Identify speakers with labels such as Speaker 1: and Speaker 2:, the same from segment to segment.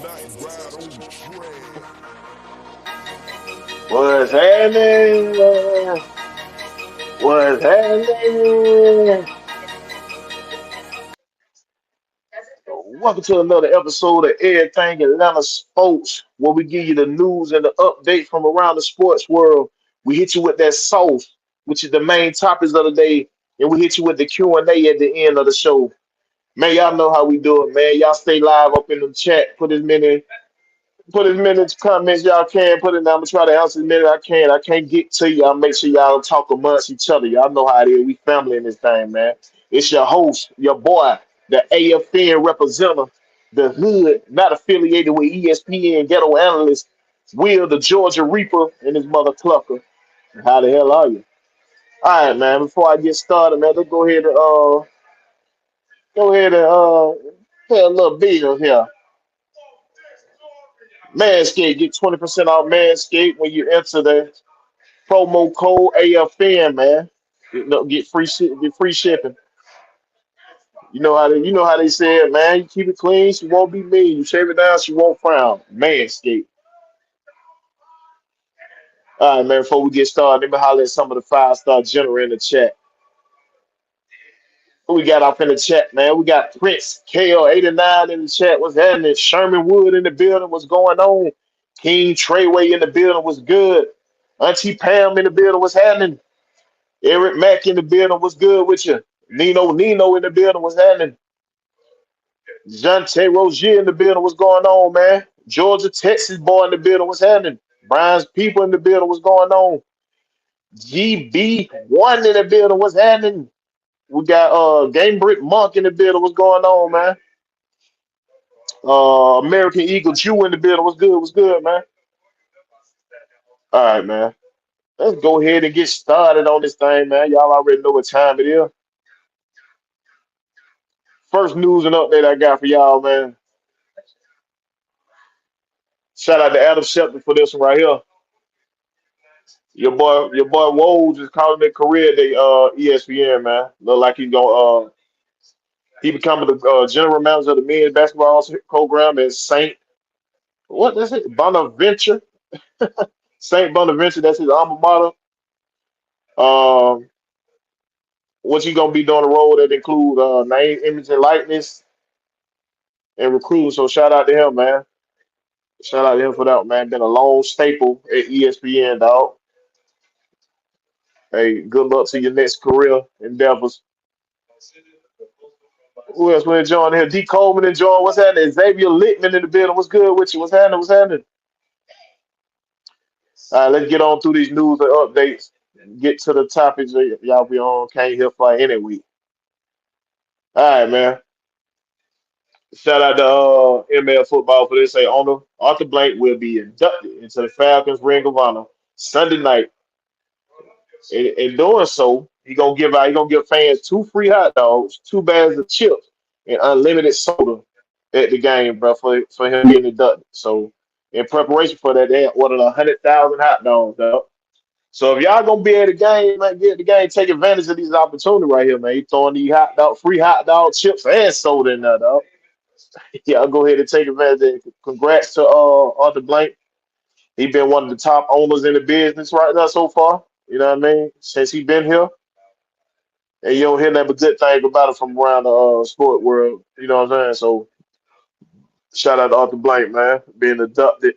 Speaker 1: What's happening? What's happening? Welcome to another episode of Everything Atlanta Sports, where we give you the news and the updates from around the sports world. We hit you with that sauce, which is the main topics of the day, and we hit you with the Q&A at the end of the show. Man, y'all know how we do it, man. Y'all stay live up in the chat. Put as many comments y'all can. Put it down. I'm gonna try to answer as many I can. I can't get to you. I'll make sure y'all talk amongst each other. Y'all know how it is. We family in this thing, man. It's your host, your boy, the AFN representative, the hood, not affiliated with ESPN ghetto analyst, Will the Georgia Reaper and his mother Clucker. How the hell are you? All right, man. Before I get started, man, let's go ahead and pay a little bill here. Manscaped, get 20% off Manscaped when you enter the promo code AFN, man. Get get free shipping. You know how they say it, man. You keep it clean, she won't be mean. You shave it down, she won't frown. Manscaped. All right, man. Before we get started, let me holler at some of the five-star general in the chat. Who we got off in the chat, man? We got Prince KL89 in the chat. What's happening? Sherman Wood in the building. What's going on? King Treyway in the building. What's good? Auntie Pam in the building. What's happening? Eric Mack in the building. What's good with you? Nino in the building. What's happening? Jonte Rozier in the building. What's going on, man? Georgia, Texas boy in the building. What's happening? Brian's people in the building. What's going on? GB1 in the building. What's happening? We got Game Brick Monk in the building. What's going on, man? American Eagle Jew in the building. What's good? What's good, man? All right, man. Let's go ahead and get started on this thing, man. Y'all already know what time it is. First news and update I got for y'all, man. Shout out to Adam Schefter for this one right here. Your boy Woj is calling it career day. ESPN, man. Look like he becoming the general manager of the men's basketball program at Saint. What is it? Bonaventure. Saint Bonaventure. That's his alma mater. Um, what you gonna be doing the role that include name, image, and likeness and recruiting. So shout out to him, man. Shout out to him for that, man. Been a long staple at ESPN, dog. Hey, good luck to your next career endeavors. Who else want to join here? D. Coleman and join. What's happening? Xavier Littman in the building. What's good with you? What's happening? What's happening? All right, let's get on through these news and updates. Get to the topics that y'all be on. Can't hear for any week. All right, man. Shout out to ML Football for this. Say owner Arthur Blank will be inducted into the Falcons Ring of Honor Sunday night. In doing so, he gonna give fans two free hot dogs, two bags of chips, and unlimited soda at the game, bro, for him getting inducted. So in preparation for that, they ordered 100,000 hot dogs, dog. So if y'all gonna be at the game, man, get at the game, take advantage of these opportunities right here, man. You throwing these free hot dog chips and soda in there, dog. Y'all go ahead and take advantage of it. Congrats to Arthur Blank. He been one of the top owners in the business right now so far. You know what I mean? Since he been here, and you don't hear nothing but good things about it from around the sport world. You know what I'm saying? So shout out to Arthur Blank, man, being inducted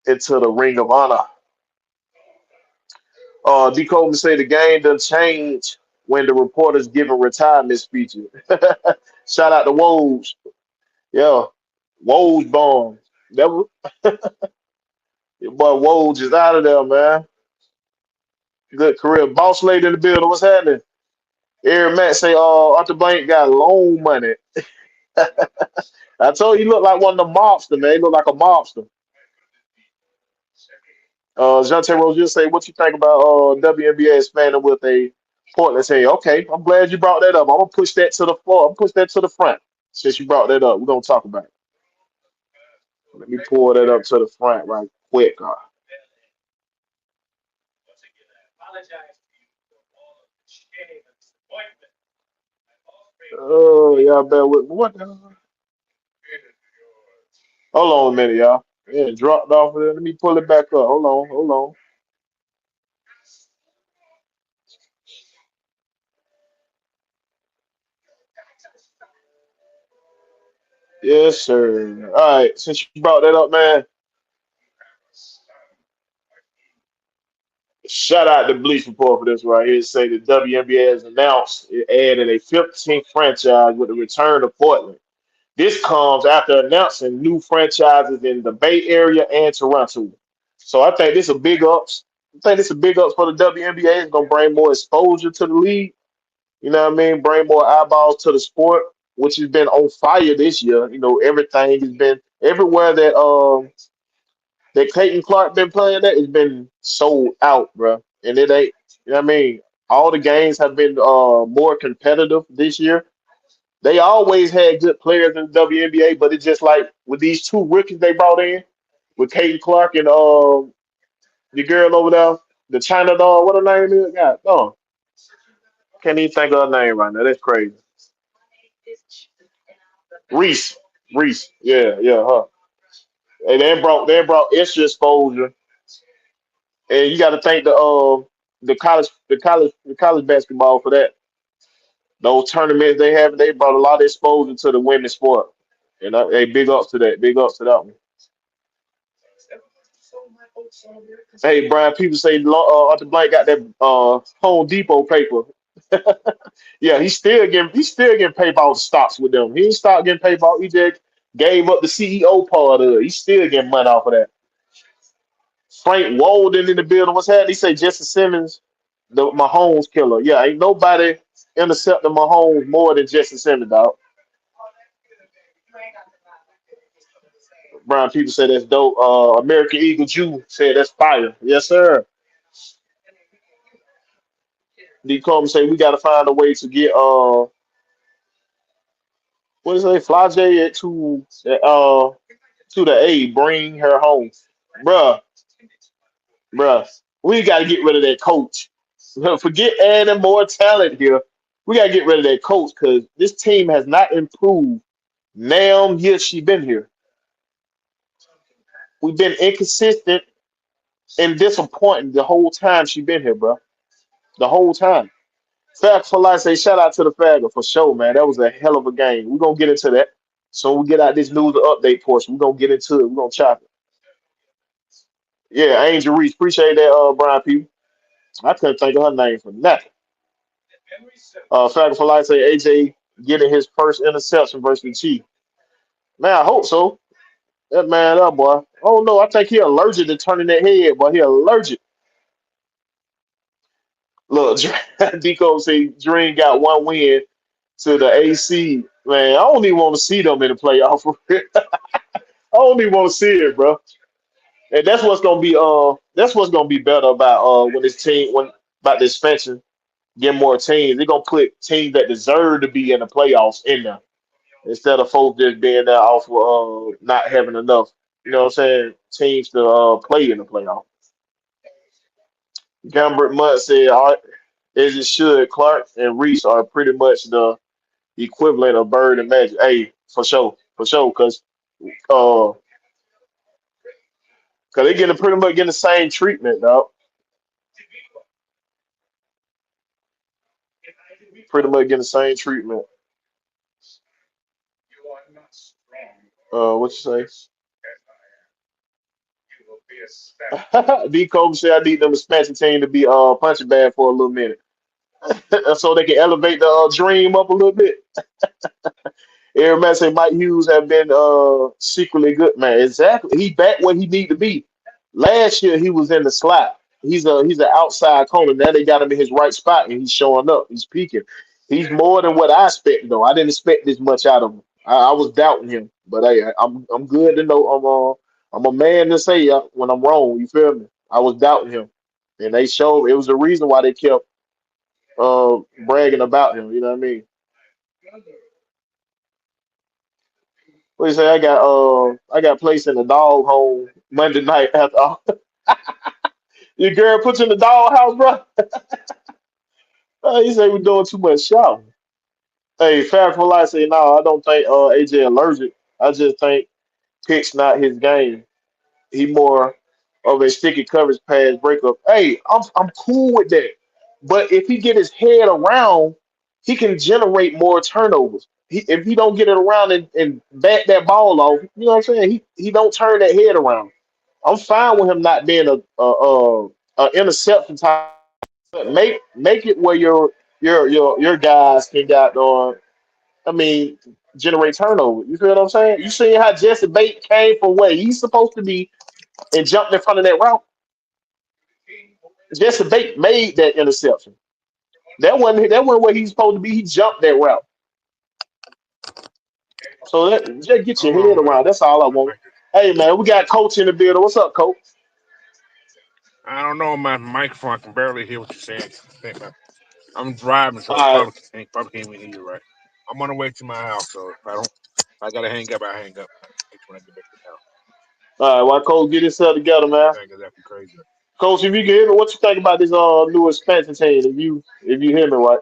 Speaker 1: into the Ring of Honor. D. Coleman say the game done change when the reporters giving retirement speeches. Shout out to Woj. Yeah, Woj bomb. That was, your boy Woj is out of there, man. Good career. Boss lady in the building. What's happening? Eric Matt say, Arthur Blank got loan money. I told you, he looked like one of the mobsters, man. He looked like a mobster. Jonte Rose just say, what you think about WNBA expanding with a Portland? Say, okay, I'm glad you brought that up. I'm gonna push that to the floor. I'm push that to the front. Since you brought that up, we're gonna talk about it. Let me pull that up to the front right quick. Oh, y'all bear with me. What the? Hold on a minute, y'all. Yeah, it dropped off of there. Let me pull it back up. Hold on, hold on. Yes, sir. All right, since you brought that up, man, shout out to Bleach Report for this right here. Say the WNBA has announced it added a 15th franchise with the return of Portland. This comes after announcing new franchises in the Bay Area and Toronto. So I think this is a big ups. I think this is a big ups for the WNBA. It's gonna bring more exposure to the league. You know what I mean? Bring more eyeballs to the sport, which has been on fire this year. You know, everything has been everywhere that Clayton Clark been playing at has been sold out, bro. And it ain't. You know what I mean? All the games have been more competitive this year. They always had good players in the WNBA, but it's just like with these two rookies they brought in, with Clayton Clark and the girl over there, the China doll. What her name is? God, oh, can't even think of her name right now. That's crazy. Reese, Reese, yeah, yeah, her. And they brought extra exposure, and you got to thank the college basketball for that. Those tournaments they have, they brought a lot of exposure to the women's sport. And hey, big ups to that. Big ups to that one. Hey, Brian, people say Arthur Blank got that Home Depot paper. Yeah, he's still getting paid off stocks with them. He ain't stopped getting paid off. He just gave up the CEO part of it. He's still getting money off of that. Frank Walden in the building. What's happening? He say Jesse Simmons, the Mahomes killer. Yeah, ain't nobody intercepting Mahomes more than Jesse Simmons, dog. Brian, people say that's dope. American Eagle Jew said that's fire. Yes, sir. D. Coleman say we got to find a way to get what is it? Fly J to the A. Bring her home, bruh, bruh. We got to get rid of that coach. Forget adding more talent here. We got to get rid of that coach because this team has not improved. Now years she been here, we've been inconsistent and disappointing the whole time she been here, bro. The whole time. Fact for life say shout out to the Fagger for sure, man. That was a hell of a game. We're gonna get into that. So we get out this news update portion. We're gonna get into it. We're gonna chop it. Yeah, Angel Reese. Appreciate that, Brian P. I couldn't think of her name for nothing. Fagger for life say AJ getting his first interception versus the Chief. Man, I hope so. That man up, boy. Oh no, I think he allergic to turning that head, boy. He allergic. Look, Deco say Dream got one win to the AC. Man, I don't even want to see them in the playoff. I don't even want to see it, bro. And that's what's gonna be better about when this team when about the expansion, get more teams. They're gonna put teams that deserve to be in the playoffs in there instead of folks just being there off not having enough. You know what I'm saying? Teams to play in the playoff. Gambert Mudd said, "All right, as it should, Clark and Reese are pretty much the equivalent of Bird and Magic. Hey, for sure, uh, cause they getting pretty much getting the same treatment, dog. Pretty much getting the same treatment. What you say? D. Kobe said I need them expansion team to be punching bag for a little minute, so they can elevate the dream up a little bit. Everybody say Mike Hughes have been secretly good, man. Exactly, he back where he need to be. Last year he was in the slot. He's an outside corner. Now they got him in his right spot and he's showing up. He's peaking. He's more than what I expected though. I didn't expect this much out of him. I was doubting him, but hey, I'm good to know I'm a man to say when I'm wrong. You feel me? I was doubting him, and they showed it was the reason why they kept bragging about him. You know what I mean? What you say? I got placed in the dog home Monday night after all. Your girl puts you in the dog house, bro. He say we're doing too much shopping. Hey, Fat for Life say no. I don't think AJ allergic. I just think Pitch not his game. He more of a sticky coverage pass breakup. Hey, I'm cool with that. But if he get his head around, he can generate more turnovers. If he don't get it around and bat that ball off, you know what I'm saying? He don't turn that head around. I'm fine with him not being a interception type. But make it where your guys can got on. I mean, generate turnover. You feel what I'm saying? You see how Jesse Bate came from where he's supposed to be and jumped in front of that route. Jesse Bate made that interception. That wasn't where he's supposed to be. He jumped that route. So just get your
Speaker 2: Hold
Speaker 1: head
Speaker 2: on, man.
Speaker 1: around. That's all I
Speaker 2: Let me
Speaker 1: want.
Speaker 2: make this.
Speaker 1: Hey man, we got Coach in the building. What's up, Coach?
Speaker 2: I don't know, my microphone. I can barely hear what you're saying. Think, man. I'm driving, so
Speaker 1: All
Speaker 2: I
Speaker 1: right,
Speaker 2: probably can't even hear you right. I'm on the way to my house, so if I gotta hang up, I hang up. When I get back to the house.
Speaker 1: all right. While Coach get himself together, man.
Speaker 2: Everything is acting crazy.
Speaker 1: Coach, if you can hear me, what you think about this new expansion team? If you hear me right.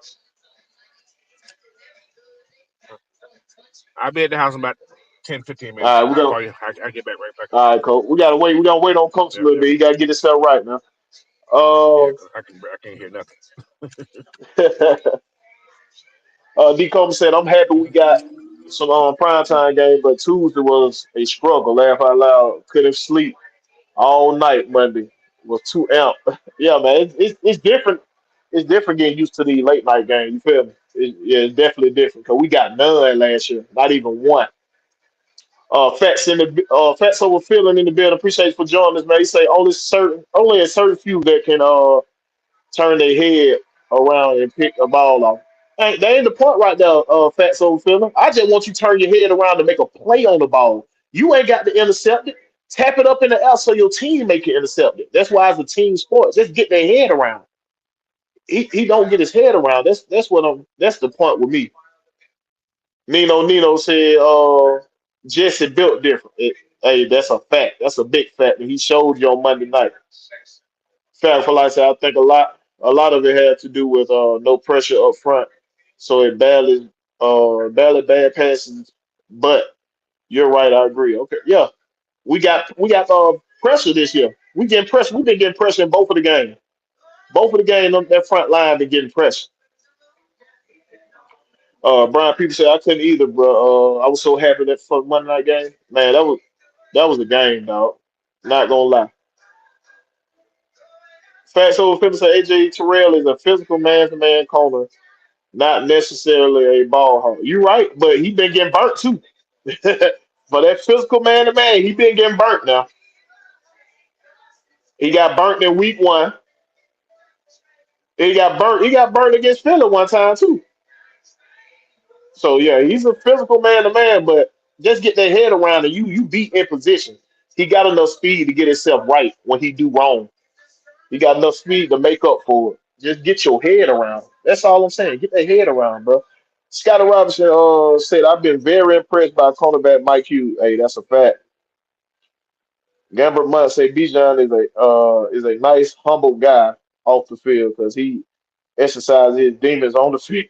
Speaker 2: I'll be at the house in about 10, 15
Speaker 1: All
Speaker 2: minutes.
Speaker 1: right, we
Speaker 2: I'll
Speaker 1: gonna
Speaker 2: call you. I get back right back on.
Speaker 1: all right, Coach. We gotta wait. We gotta wait on Coach a
Speaker 2: Yep,
Speaker 1: little
Speaker 2: yep.
Speaker 1: bit. He gotta get himself right now.
Speaker 2: Yeah,
Speaker 1: Uh,
Speaker 2: 'cause I can't hear nothing.
Speaker 1: D. Coleman said, "I'm happy we got some primetime game, but Tuesday was a struggle. Laugh out loud. Couldn't sleep all night Monday. Was too amped. Yeah, man. It's different. It's different getting used to the late night game. You feel me? Yeah, it's definitely different because we got none last year. Not even one. Fats over feeling in the building. Appreciate you for joining us, man. He say only a certain few that can turn their head around and pick a ball off. Hey, that ain't the point right there, Fats over feeling. I just want you to turn your head around to make a play on the ball. You ain't got to intercept it. Tap it up in the air so your team make it intercept it. That's why it's a team sport. Just get their head around. He don't get his head around. That's the point with me. Nino said Jesse built different. Hey, that's a fact. That's a big fact. And he showed you on Monday night. Fact for life, said, I think a lot of it had to do with no pressure up front. So it barely bad passes. But you're right, I agree. Okay. Yeah. We got pressure this year. We getting pressure. We've been getting pressure in both of the games. Both of the games on that front line been getting pressure. Brian Peter said I couldn't either, bro. I was so happy that for Monday night game. Man, that was a game, dog. Not gonna lie. Fast over people say AJ Terrell is a physical man-to-man corner, not necessarily a ball hawk. You're right, but he been getting burnt too. For that physical man-to-man, he been getting burnt now. He got burnt in week one. He got burnt. He got burnt against Philly one time too. So yeah, he's a physical man-to-man, but just get that head around and you beat in position. He got enough speed to get himself right when he do wrong. He got enough speed to make up for it. Just get your head around. That's all I'm saying. Get that head around, bro. Scotty Robinson said, I've been very impressed by cornerback Mike Hughes. Hey, that's a fact. Gambert Munt say Bijan is a nice, humble guy off the field because he exercises his demons on the field.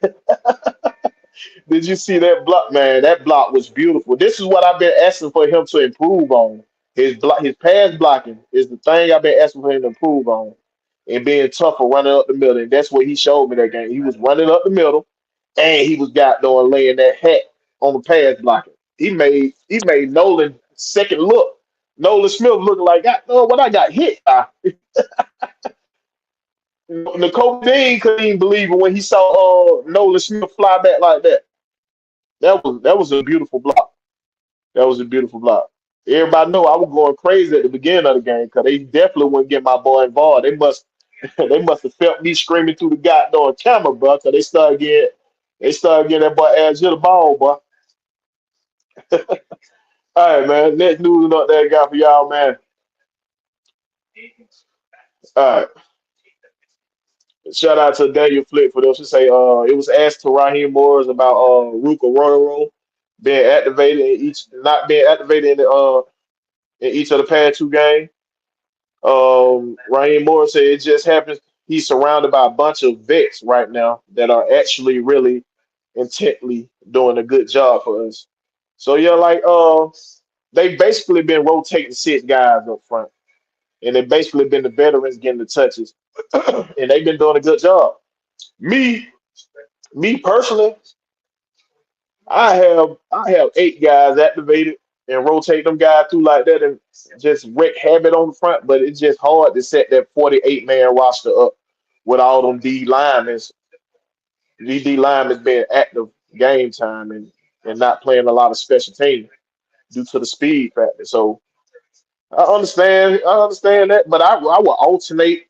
Speaker 1: Did you see that block, man? That block was beautiful. This is what I've been asking for him to improve on. His pass blocking is the thing I've been asking for him to improve on, and being tougher running up the middle. And that's what he showed me that game. He was running up the middle, and he was got doing laying that hat on the pass blocking. He made Nolan second look. Nolan Smith looked like, oh, what I got hit by. Nicole Dean couldn't even believe it when he saw Nolan Smith fly back like that. That was a beautiful block. That was a beautiful block. Everybody know I was going crazy at the beginning of the game because they definitely wouldn't get my boy involved. They must have felt me screaming through the goddamn camera, bro. Because they started getting that boy ass to the ball, boy. All right, man. Next news up there got for y'all, man. All right. Shout out to Daniel Flick for this. She say it was asked to Raheem Morris about Ruka Roro being activated in each not being activated in each of the past two games. Raheem Morris said it just happens he's surrounded by a bunch of vets right now that are actually really intently doing a good job for us. So yeah, like They basically been rotating six guys up front, and they basically been the veterans getting the touches, and they've been doing a good job. Me, me personally, I have eight guys activated and rotate them guys through like that and just wreak havoc on the front, but it's just hard to set that 48 man roster up with all them D linemen. These D linemen being active game time and not playing a lot of special teams due to the speed factor. So I understand that, but I will alternate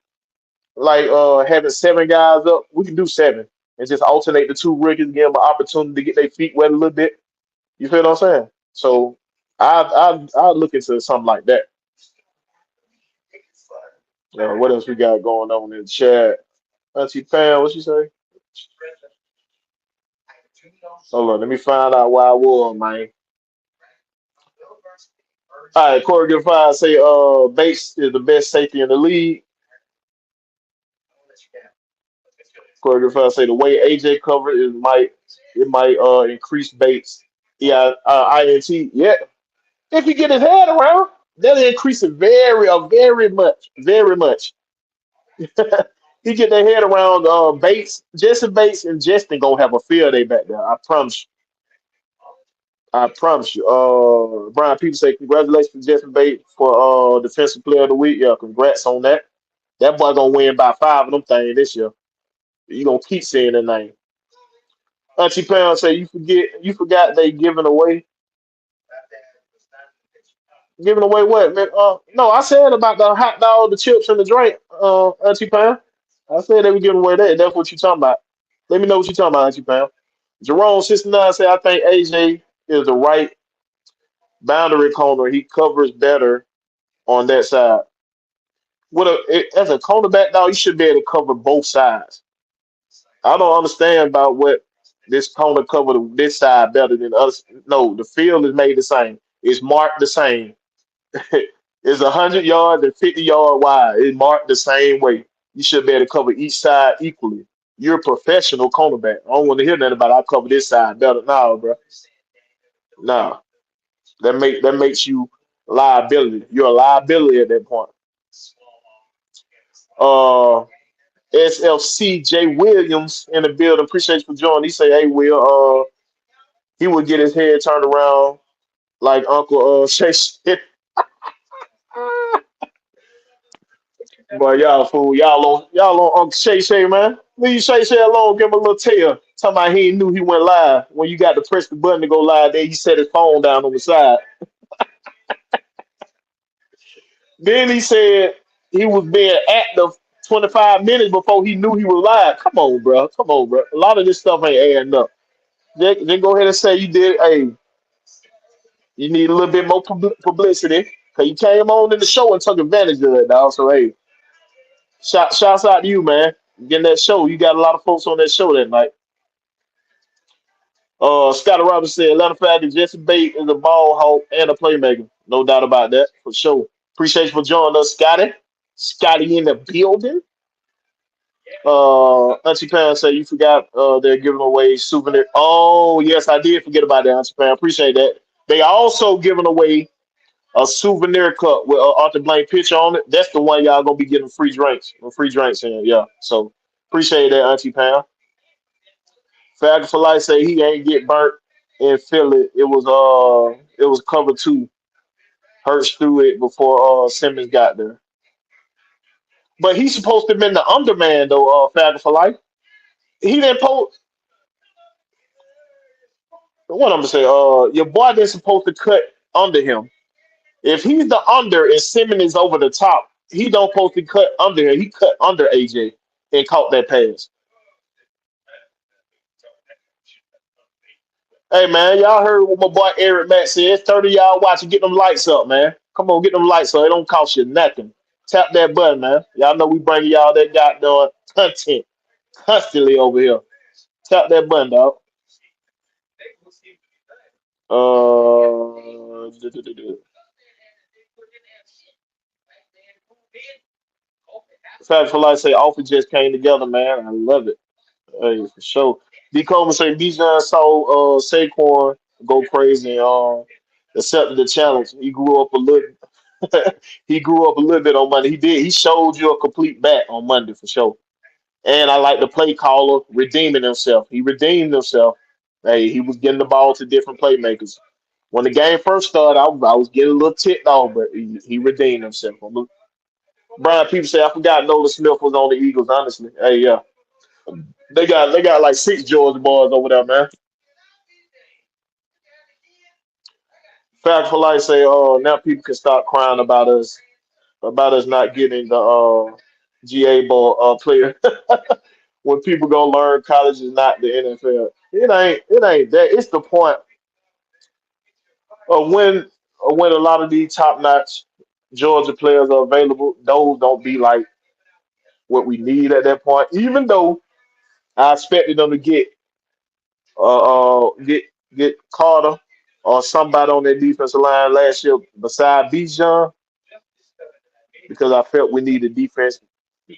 Speaker 1: like having seven guys up. We can do seven and just alternate the two rookies, give them an opportunity to get their feet wet a little bit. You feel what I'm saying? So I look into something like that. What else we got going on in the chat? Auntie Pam, what she say? Hold on, let me find out why I was, man. All right, Corey Goodfire say Bates is the best safety in the league. Corey Goodfire say the way AJ covered it might increase Bates. Yeah, INT. Yeah, if he get his head around, that'll increase it very much, very much. He get their head around Bates, Jesse Bates, and Justin gonna have a field day back there. I promise you. I promise you. Brian People say congratulations to Jesse Bates for defensive player of the week. Yeah, congrats on that. That boy gonna win by five of them things this year. You gonna keep saying that name. Auntie Pound say you forgot they giving away what, man? No, I said about the hot dog, the chips, and the drink. Auntie Pound. I said they were giving away that. That's what you talking about. Let me know what you talking about, Auntie Pound. Jerome 69 said I think AJ is the right boundary corner. He covers better on that side. As a cornerback, now you should be able to cover both sides. I don't understand about what this corner cover this side better than us. No, the field is made the same. It's marked the same. It's 100 yards and 50 yard wide. It's marked the same way. You should be able to cover each side equally. You're a professional cornerback. I don't want to hear nothing about I cover this side better. No, bro. No. That makes you liability. You're a liability at that point. Uh SFC J Williams in the building. Appreciate you for joining. He say, "Hey, Will, he would get his head turned around like Uncle Shay." Boy, y'all fool, y'all on Uncle Shay, man. Leave Shay alone. Give him a little tail. Talking about he knew he went live when you got to press the button to go live. Then he set his phone down on the side. Then he said he was being active 25 minutes before he knew he was live. Come on, bro. Come on, bro. A lot of this stuff ain't adding up. Then go ahead and say you did. Hey, you need a little bit more publicity because you came on in the show and took advantage of it, dog. So hey, shouts out to you, man. Getting that show. You got a lot of folks on that show that night. Scotty Robinson said, Atlanta Falcons, Jesse Bates is a ball hawk and a playmaker. No doubt about that, for sure. Appreciate you for joining us, Scotty. Scotty in the building. Auntie Pam said you forgot they're giving away souvenir. Oh, yes, I did forget about that, Auntie Pam. Appreciate that. They also giving away a souvenir cup with Arthur Blank picture on it. That's the one y'all gonna be getting free drinks in. Yeah, so appreciate that, Auntie Pam. Falcon for Life say he ain't get burnt in Philly. It was cover two. Hurts through it before Simmons got there. But he's supposed to have been the underman though, Falcon for Life. He didn't post what I'm gonna say, your boy didn't supposed to cut under him. If he's the under and Simmons is over the top, he don't supposed to cut under him. He cut under AJ and caught that pass. Hey man, y'all heard what my boy Eric Matt said. 30 y'all watching, get them lights up, man. Come on, get them lights up. It don't cost you nothing. Tap that button, man. Y'all know we bringing y'all that goddamn content constantly over here. Tap that button, dog. Fact for life say offer just came together, man. I love it. Hey, for sure. D Coleman say Bijan saw Saquon go crazy. accepted the challenge. He grew up a little. He grew up a little bit on Monday. He did. He showed you a complete bat on Monday for sure. And I like the play caller redeeming himself. He redeemed himself. Hey, he was getting the ball to different playmakers. When the game first started, I was getting a little ticked off, but he redeemed himself. Brian, people say I forgot Nolan Smith was on the Eagles. Honestly, hey, yeah, they got like six Georgia boys over there, man. Fact for life say, oh, now people can stop crying about us not getting the GA ball player. When people gonna learn college is not the NFL. It ain't that. It's the point of when a lot of these top notch Georgia players are available. Those don't be like what we need at that point. Even though I expected them to get get Carter or somebody on their defensive line last year beside Bijan because I felt we needed defense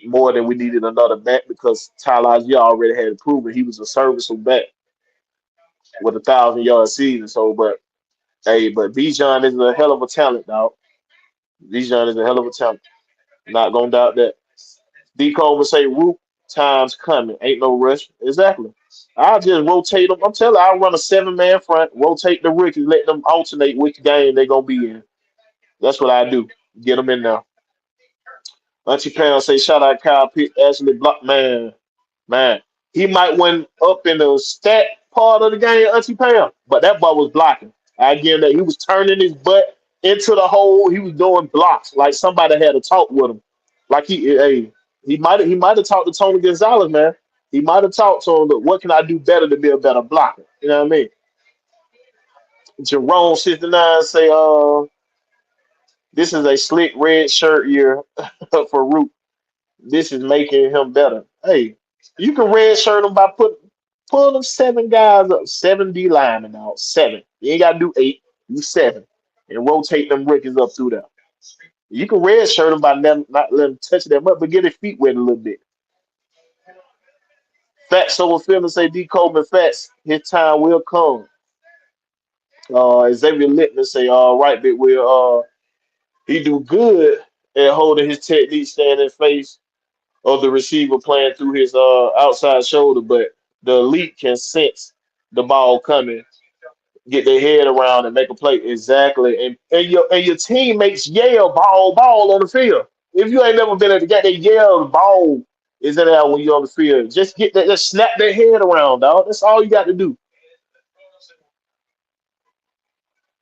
Speaker 1: more than we needed another back because Tyler Algier already had proven he was a serviceable back with 1,000 yard season. So, but hey, but Bijan is a hell of a talent, dog. Bijan is a hell of a talent. Not gonna doubt that. D Cole would say, "Root time's coming. Ain't no rush." Exactly. I'll just rotate them. I'm telling you, I'll run a 7-man front, rotate the rookies, let them alternate which game they're gonna be in. That's what I do. Get them in there. Auntie Pam say, "Shout out Kyle Pitt, Ashley Block, man, man. He might win up in the stat part of the game, Auntie Pam, but that ball was blocking. I get that he was turning his butt into the hole. He was doing blocks like somebody had to talk with him. Like he might have talked to Tony Gonzalez, man. He might have talked to him. Look, what can I do better to be a better blocker? You know what I mean? Jerome 69 say, this is a slick red shirt year for Root. This is making him better. Hey, you can red shirt him by pull them seven guys up, 7 D linemen out, seven. You ain't gotta do eight, do seven, and rotate them rookies up through there. You can red shirt them by not letting them touch them up, but get his feet wet a little bit. Fats over feeling say D Coleman Fats, his time will come. Xavier Littman say, all right, bit will he do good at holding his technique, staying in face of the receiver playing through his outside shoulder, but the elite can sense the ball coming, get their head around and make a play exactly. And your teammates yell ball on the field. If you ain't never been at the game, they yell ball is in there when you're on the field. Just get that, just snap their head around, dog. That's all you got to do.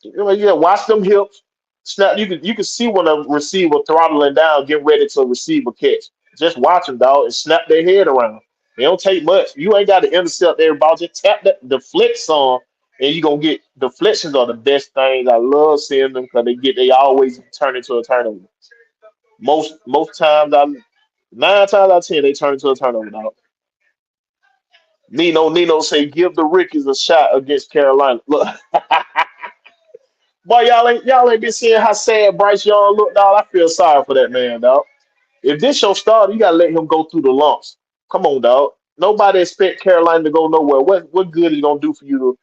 Speaker 1: Yeah, watch them hips. Snap. You can see when a receiver throttling down, getting ready to receive a catch. Just watch them, dog, and snap their head around. It don't take much. You ain't got to intercept every ball. Just tap the flex on, and you gonna get deflections are the best things. I love seeing them because they always turn into a turnover. Most times 9 times out of 10 they turn into a turnover, dog. Nino say give the Rickies a shot against Carolina. Look, boy, y'all ain't been seeing how sad Bryce Young look, dog. I feel sorry for that man, dog. If this your starter, you gotta let him go through the lumps. Come on, dog. Nobody expect Carolina to go nowhere. What good is it gonna do for you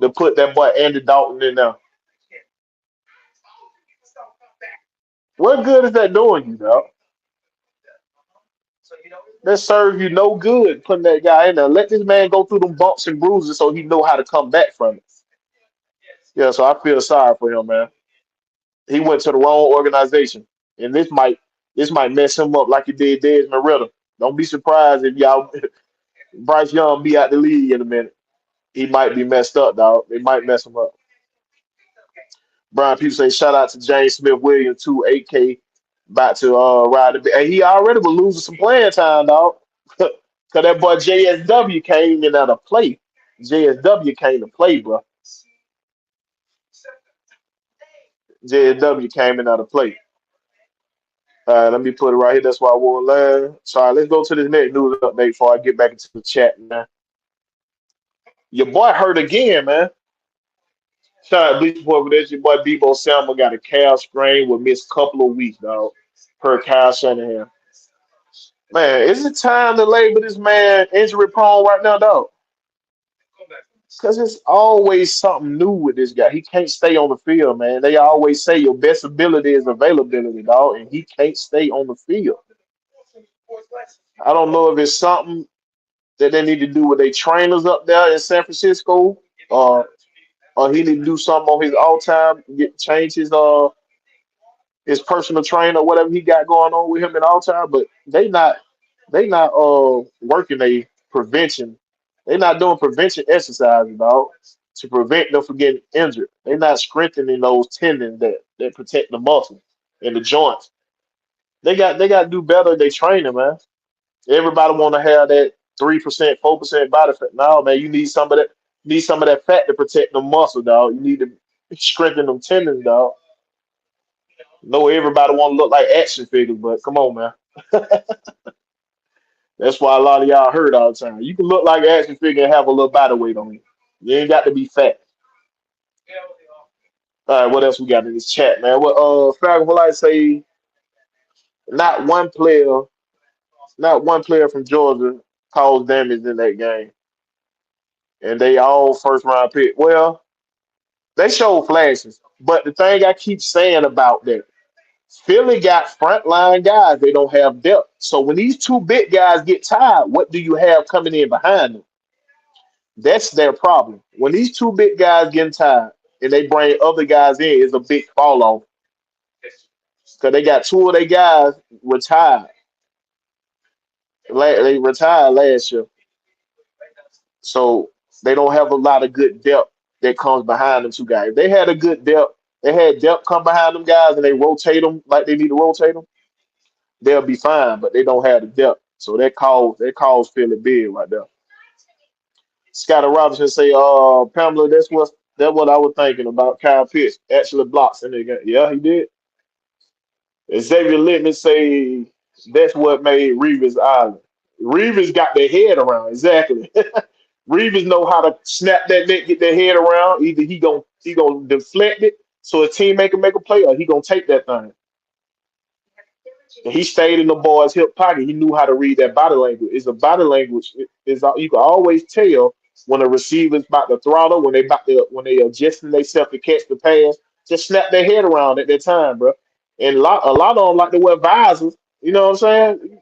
Speaker 1: to put that boy Andy Dalton in there? What good is that doing you, dog? That serves you no good putting that guy in there. Let this man go through them bumps and bruises so he know how to come back from it. Yeah, so I feel sorry for him, man. He went to the wrong organization, and this might mess him up like it did Desmond Ritter. Don't be surprised if y'all Bryce Young be out the league in a minute. He might be messed up, dog. They might mess him up. Brian people say shout out to James Smith Williams too, 8K about to ride the and he already was losing some playing time, dog. Cause that boy JSW came in at a play. JSW came to play, bro. JSW came in at a play. All right, let me put it right here. That's why I won't laugh. Sorry, let's go to this next news update before I get back into the chat, man. Your boy hurt again, man. Shout out Bleach Report for this. Your boy Debo Samuel got a calf strain, will miss a couple of weeks, dog. Per Kyle Shanahan. Man, is it time to label this man injury prone right now, dog? Because it's always something new with this guy. He can't stay on the field, man. They always say your best ability is availability, dog, and he can't stay on the field. I don't know if it's something that they need to do with their trainers up there in San Francisco, or he need to do something on his all time, get change his personal trainer, whatever he got going on with him in all time. But they not working a prevention. They not doing prevention exercises, dog, to prevent them from getting injured. They not strengthening those tendons that protect the muscles and the joints. They got to do better. They training, man. Everybody want to have that 3%, 4% body fat. No, man, you need some of that. Need some of that fat to protect the muscle, dog. You need to strengthen them tendons, dog. No, everybody want to look like action figures, but come on, man. That's why a lot of y'all hurt all the time. You can look like an action figure and have a little body weight on you. You ain't got to be fat. All right, what else we got in this chat, man? Well, Falcon, what I say, not one player, not one player from Georgia caused damage in that game, and they all first round pick. Well, they showed flashes, but the thing I keep saying about that, Philly got frontline guys. They don't have depth. So when these two big guys get tired, what do you have coming in behind them? That's their problem. When these two big guys getting tired and they bring other guys in, it's a big fall off because they got two of their guys retired. They retired last year, so they don't have a lot of good depth that comes behind them two guys. If they had a good depth, they had depth come behind them guys, and they rotate them like they need to rotate them, they'll be fine. But they don't have the depth, so that calls Philly big right there. Scotty Robinson say, Pamela, that's what I was thinking about. Kyle Pitts actually blocks in the game. Yeah, he did. Xavier Littman say that's what made Reeves Island. Reeves got their head around exactly. Reeves know how to snap that neck, get their head around. Either he gonna deflect it so his teammate can make a play, or he gonna take that thing. And he stayed in the boy's hip pocket. He knew how to read that body language. It's a body language. Is you can always tell when a receiver's about to throttle, when they adjusting themselves to catch the pass. Just snap their head around at that time, bro. And a lot of them like to wear visors. You know what I'm saying?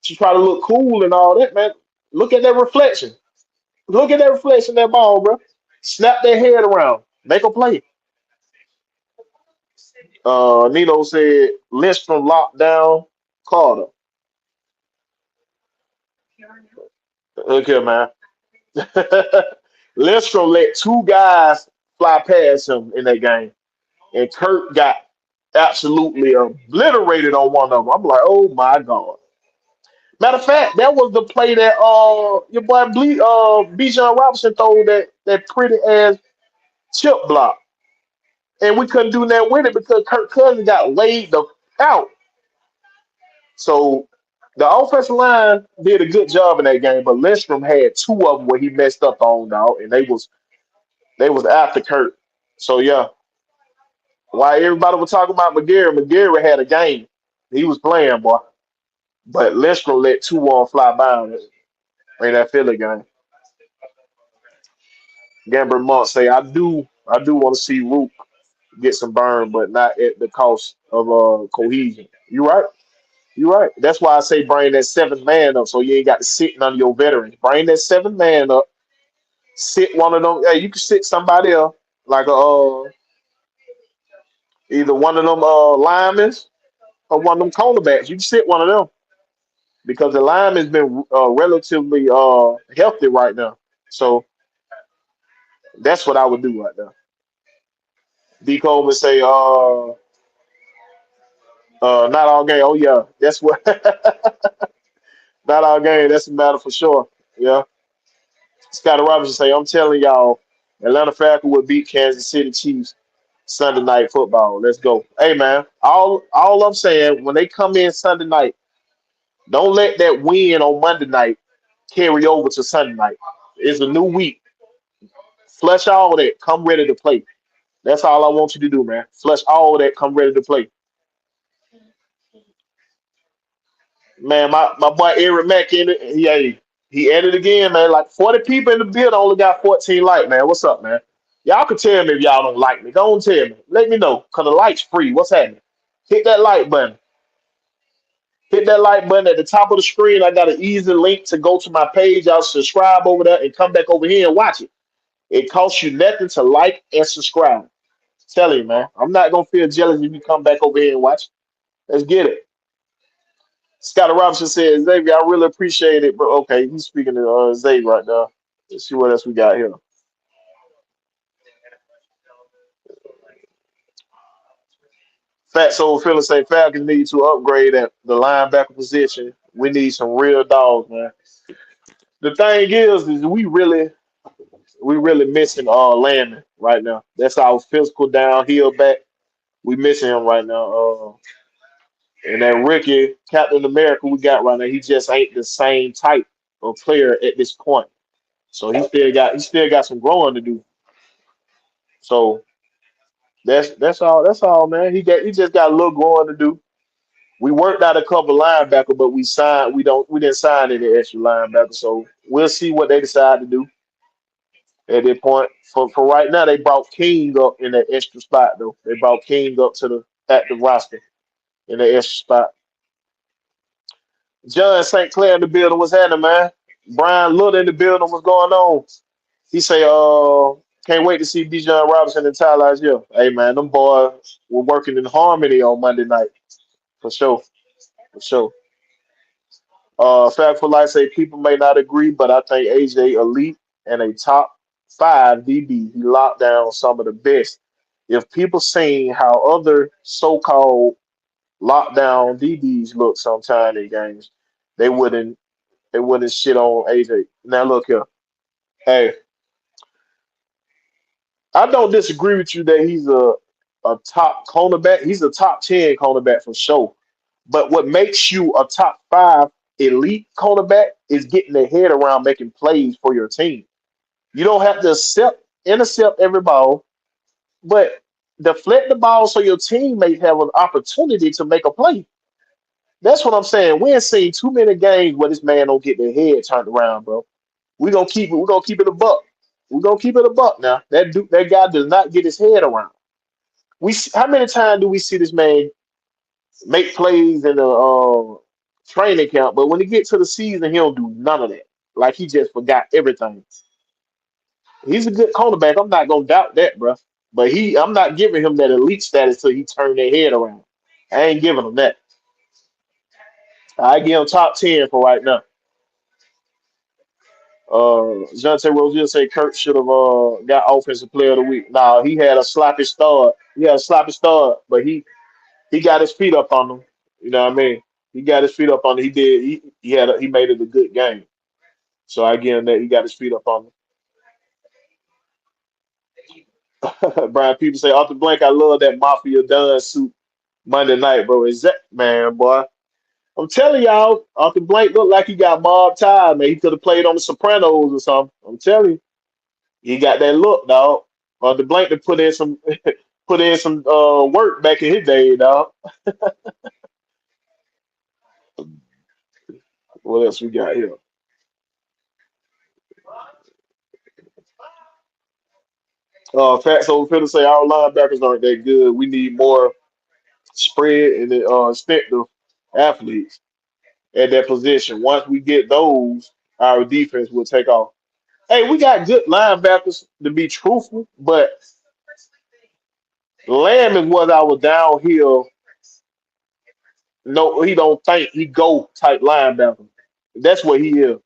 Speaker 1: To try to look cool and all that, man. Look at that reflection. Look at that reflection of that ball, bro. Snap their head around. Make a play. Nino said Lynch from lockdown Carter. Look here, man. Lindstrom let two guys fly past him in that game, and Kirk got absolutely obliterated on one of them. I'm like, oh my god. Matter of fact, that was the play that your boy Bijan Robinson threw that pretty ass chip block, and we couldn't do nothing with it because Kirk Cousins got laid the out. So the offensive line did a good job in that game, but Lindstrom had two of them where he messed up on, dog, and they was after Kurt. So yeah, while everybody was talking about McGarry had a game. He was playing, boy. But Lindstrom let two on fly by him in that Philly game. Gambler Monk say, I do want to see Rook get some burn, but not at the cost of cohesion. You right. You right. That's why I say bring that seventh man up so you ain't got to sit none of your veterans. Bring that seventh man up. Sit one of them. Hey, you can sit somebody else like either one of them linemen or one of them cornerbacks. You can sit one of them because the lineman's been relatively healthy right now. So that's what I would do right now. D. Coleman say, not all game. Oh yeah, that's what. Not all game. That's a matter for sure. Yeah. Scotty Robinson say, I'm telling y'all, Atlanta Falcons will beat Kansas City Chiefs Sunday night football. Let's go. Hey man, all I'm saying when they come in Sunday night, don't let that win on Monday night carry over to Sunday night. It's a new week. Flush all that. Come ready to play. That's all I want you to do, man. Flush all that. Come ready to play. Man, my boy Eric Mack in it. Yeah, He added again, man. Like 40 people in the building only got 14 likes, man. What's up, man? Y'all can tell me if y'all don't like me. Don't tell me. Let me know. Cause the likes free. What's happening? Hit that like button. Hit that like button at the top of the screen. I got an easy link to go to my page. Y'all subscribe over there and come back over here and watch it. It costs you nothing to like and subscribe. Tell you, man. I'm not gonna feel jealous if you come back over here and watch. Let's get it. Scott Robinson says, Xavier, I really appreciate it, bro. Okay, he's speaking to Xavier right now. Let's see what else we got here. Fat Soul Phillips say Falcons need to upgrade at the linebacker position. We need some real dogs, man. The thing is we really missing Landon right now. That's our physical downhill back. We missing him right now. And that Ricky, Captain America we got right now, he just ain't the same type of player at this point. So he still got some growing to do. So that's all, man. He just got a little growing to do. We worked out a couple linebacker, but we didn't sign any extra linebacker. So we'll see what they decide to do at that point. For right now, they brought King up in that extra spot though. They brought King up to the active roster in the extra spot. John St. Clair in the building. What's happening, man? Brian Little in the building. What's going on? He say, can't wait to see Bijan Robinson and Tyler here. Hey man, them boys were working in harmony on Monday night. For sure. For sure. Fact for Life say people may not agree, but I think AJ elite and a top five DB. He locked down some of the best. If people seen how other so-called lockdown DBs look sometime in games, they wouldn't they wouldn't shit on AJ. Now look here. Hey, I don't disagree with you that he's a top cornerback. He's a top 10 cornerback for sure. But what makes you a top five elite cornerback is getting their head around making plays for your team. You don't have to intercept every ball, but deflect the ball so your teammates have an opportunity to make a play. That's what I'm saying. We ain't seen too many games where this man don't get their head turned around, bro. We're gonna keep it a buck. We're gonna keep it a buck now. That guy does not get his head around. How many times do we see this man make plays in the training camp, but when he gets to the season, he don't do none of that. Like he just forgot everything. He's a good cornerback. I'm not gonna doubt that, bro. But I'm not giving him that elite status till he turn their head around. I ain't giving him that. I give him top 10 for right now. Jonte Rozier say Kirk should have got offensive player of the week. Nah, he had a sloppy start. He had a sloppy start, but he got his feet up on him. You know what I mean? He got his feet up on him. He did. He made it a good game. So I give him that. He got his feet up on him. Brian, people say off the blank. I love that Mafia Dunn suit Monday night, bro. Is that man, boy? I'm telling y'all, off the blank looked like he got mob tied, man. He could have played on the Sopranos or something. I'm telling you, he got that look, dog. Or the blank to put in some put in some work back in his day, dog. What else we got here? Fats over Fiddle say our linebackers aren't that good. We need more spread and instinctive athletes at that position. Once we get those, our defense will take off. Hey, we got good linebackers to be truthful, but Lamb is what our downhill. No, he don't think he go type linebacker. That's what he is.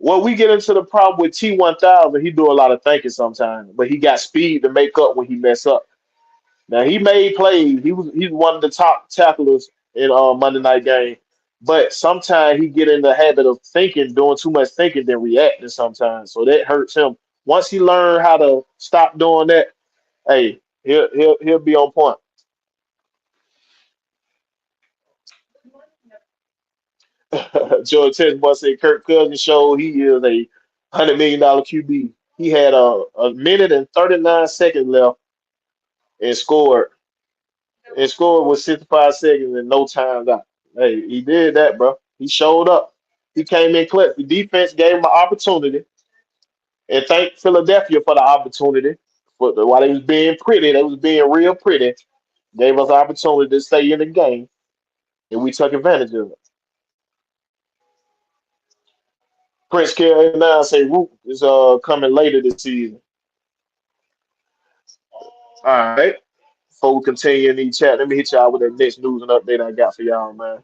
Speaker 1: When we get into the problem with T1000, he do a lot of thinking sometimes, but he got speed to make up when he mess up. Now he made plays. He's one of the top tacklers in Monday night game. But sometimes he get in the habit of thinking, doing too much thinking than reacting sometimes. So that hurts him. Once he learn how to stop doing that, hey, he'll be on point. George Tensbar said Kirk Cousins showed he is $100 million QB. He had a minute and 39 seconds left and scored with 65 seconds and no times out. Hey, he did that, bro. He showed up. He came in clutch. The defense gave him an opportunity, and thank Philadelphia for the opportunity. While they was being pretty, they was being real pretty. Gave us an opportunity to stay in the game, and we took advantage of it. Prince Carey now say Root is coming later this season. All right. Before we continue in the chat, let me hit y'all with the next news and update I got for y'all, man.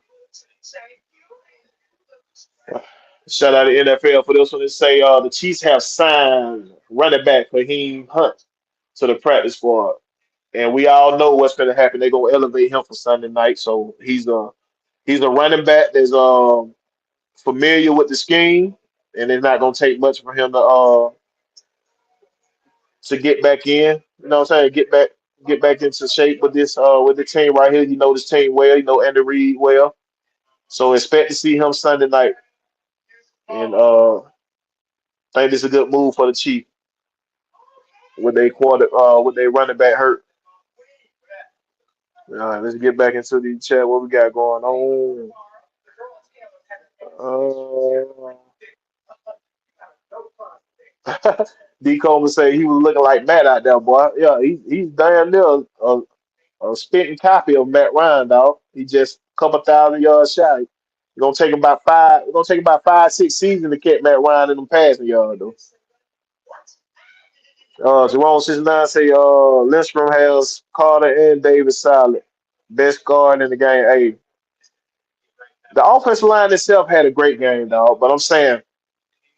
Speaker 1: Shout out to NFL for this one. They say the Chiefs have signed running back Raheem Hunt to the practice squad. And we all know what's going to happen. They're going to elevate him for Sunday night. So he's a running back that's familiar with the scheme, and it's not going to take much for him to get back in. You know what I'm saying? Get back into shape with this with the team right here. You know this team well. You know Andy Reid well. So expect to see him Sunday night, and think this is a good move for the Chiefs with their running back hurt. Let's get back into the chat. What we got going on? D. Coleman say he was looking like Matt out there, boy. Yeah, he's damn near a spitting copy of Matt Ryan, dog. He just a couple thousand yards shy. It's gonna take him about five. It's gonna take him about 5, 6 seasons to catch Matt Ryan in them passing yards, though. Jerome 69 say Lindstrom has Carter and Davis solid. Best guard in the game. Hey, the offensive line itself had a great game, dog. But I'm saying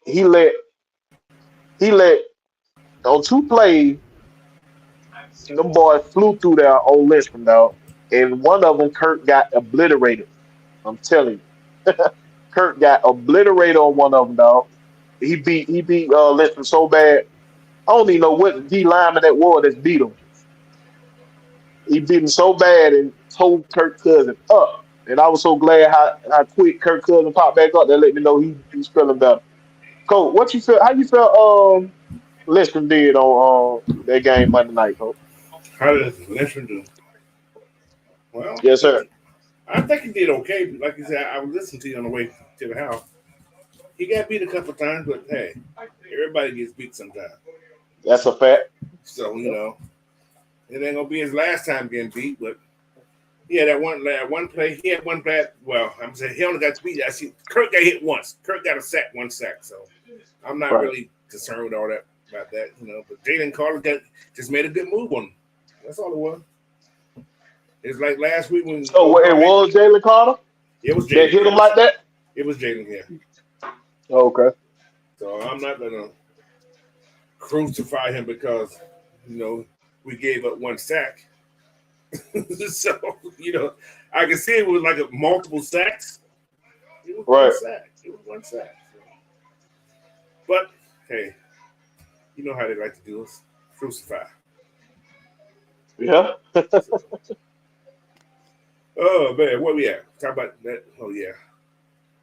Speaker 1: he let on 2 plays, them boys flew through there on Lindstrom, dog. And one of them, Kirk got obliterated. I'm telling you. Kirk got obliterated on one of them, dog. He beat Lindstrom so bad. I don't even know what D lineman that was that beat him. He beat him so bad and told Kirk Cousins up. And I was so glad how quick Kirk Cousins popped back up. That let me know he's feeling better. Coach, what you feel? How you felt? Lindstrom did on that game Monday night, Coach.
Speaker 2: How did Lindstrom do? Well,
Speaker 1: Yes, sir.
Speaker 2: I think he did okay. Like you said, I was listening to you on the way to the house. He got beat a couple times, but hey, everybody gets beat sometimes.
Speaker 1: That's a fact.
Speaker 2: So it ain't gonna be his last time getting beat. But yeah, that one play, he had one play. Well, I'm saying he only got beat. I see Kirk got hit once. Kirk got one sack. So I'm not really concerned with all that about that, But Jalen Carter just made a good move on him. That's all it was. It's like last week when.
Speaker 1: So it was Jalen Carter.
Speaker 2: It was Jalen.
Speaker 1: They hit him like that.
Speaker 2: It was Jalen. Yeah.
Speaker 1: Okay.
Speaker 2: So I'm not gonna crucify him because we gave up one sack. So I can see it was like multiple sacks. It was one sack. It was one sack. But hey, you know how they like to do us, crucify.
Speaker 1: Yeah.
Speaker 2: Oh man, where we at? Talk about that. Oh yeah.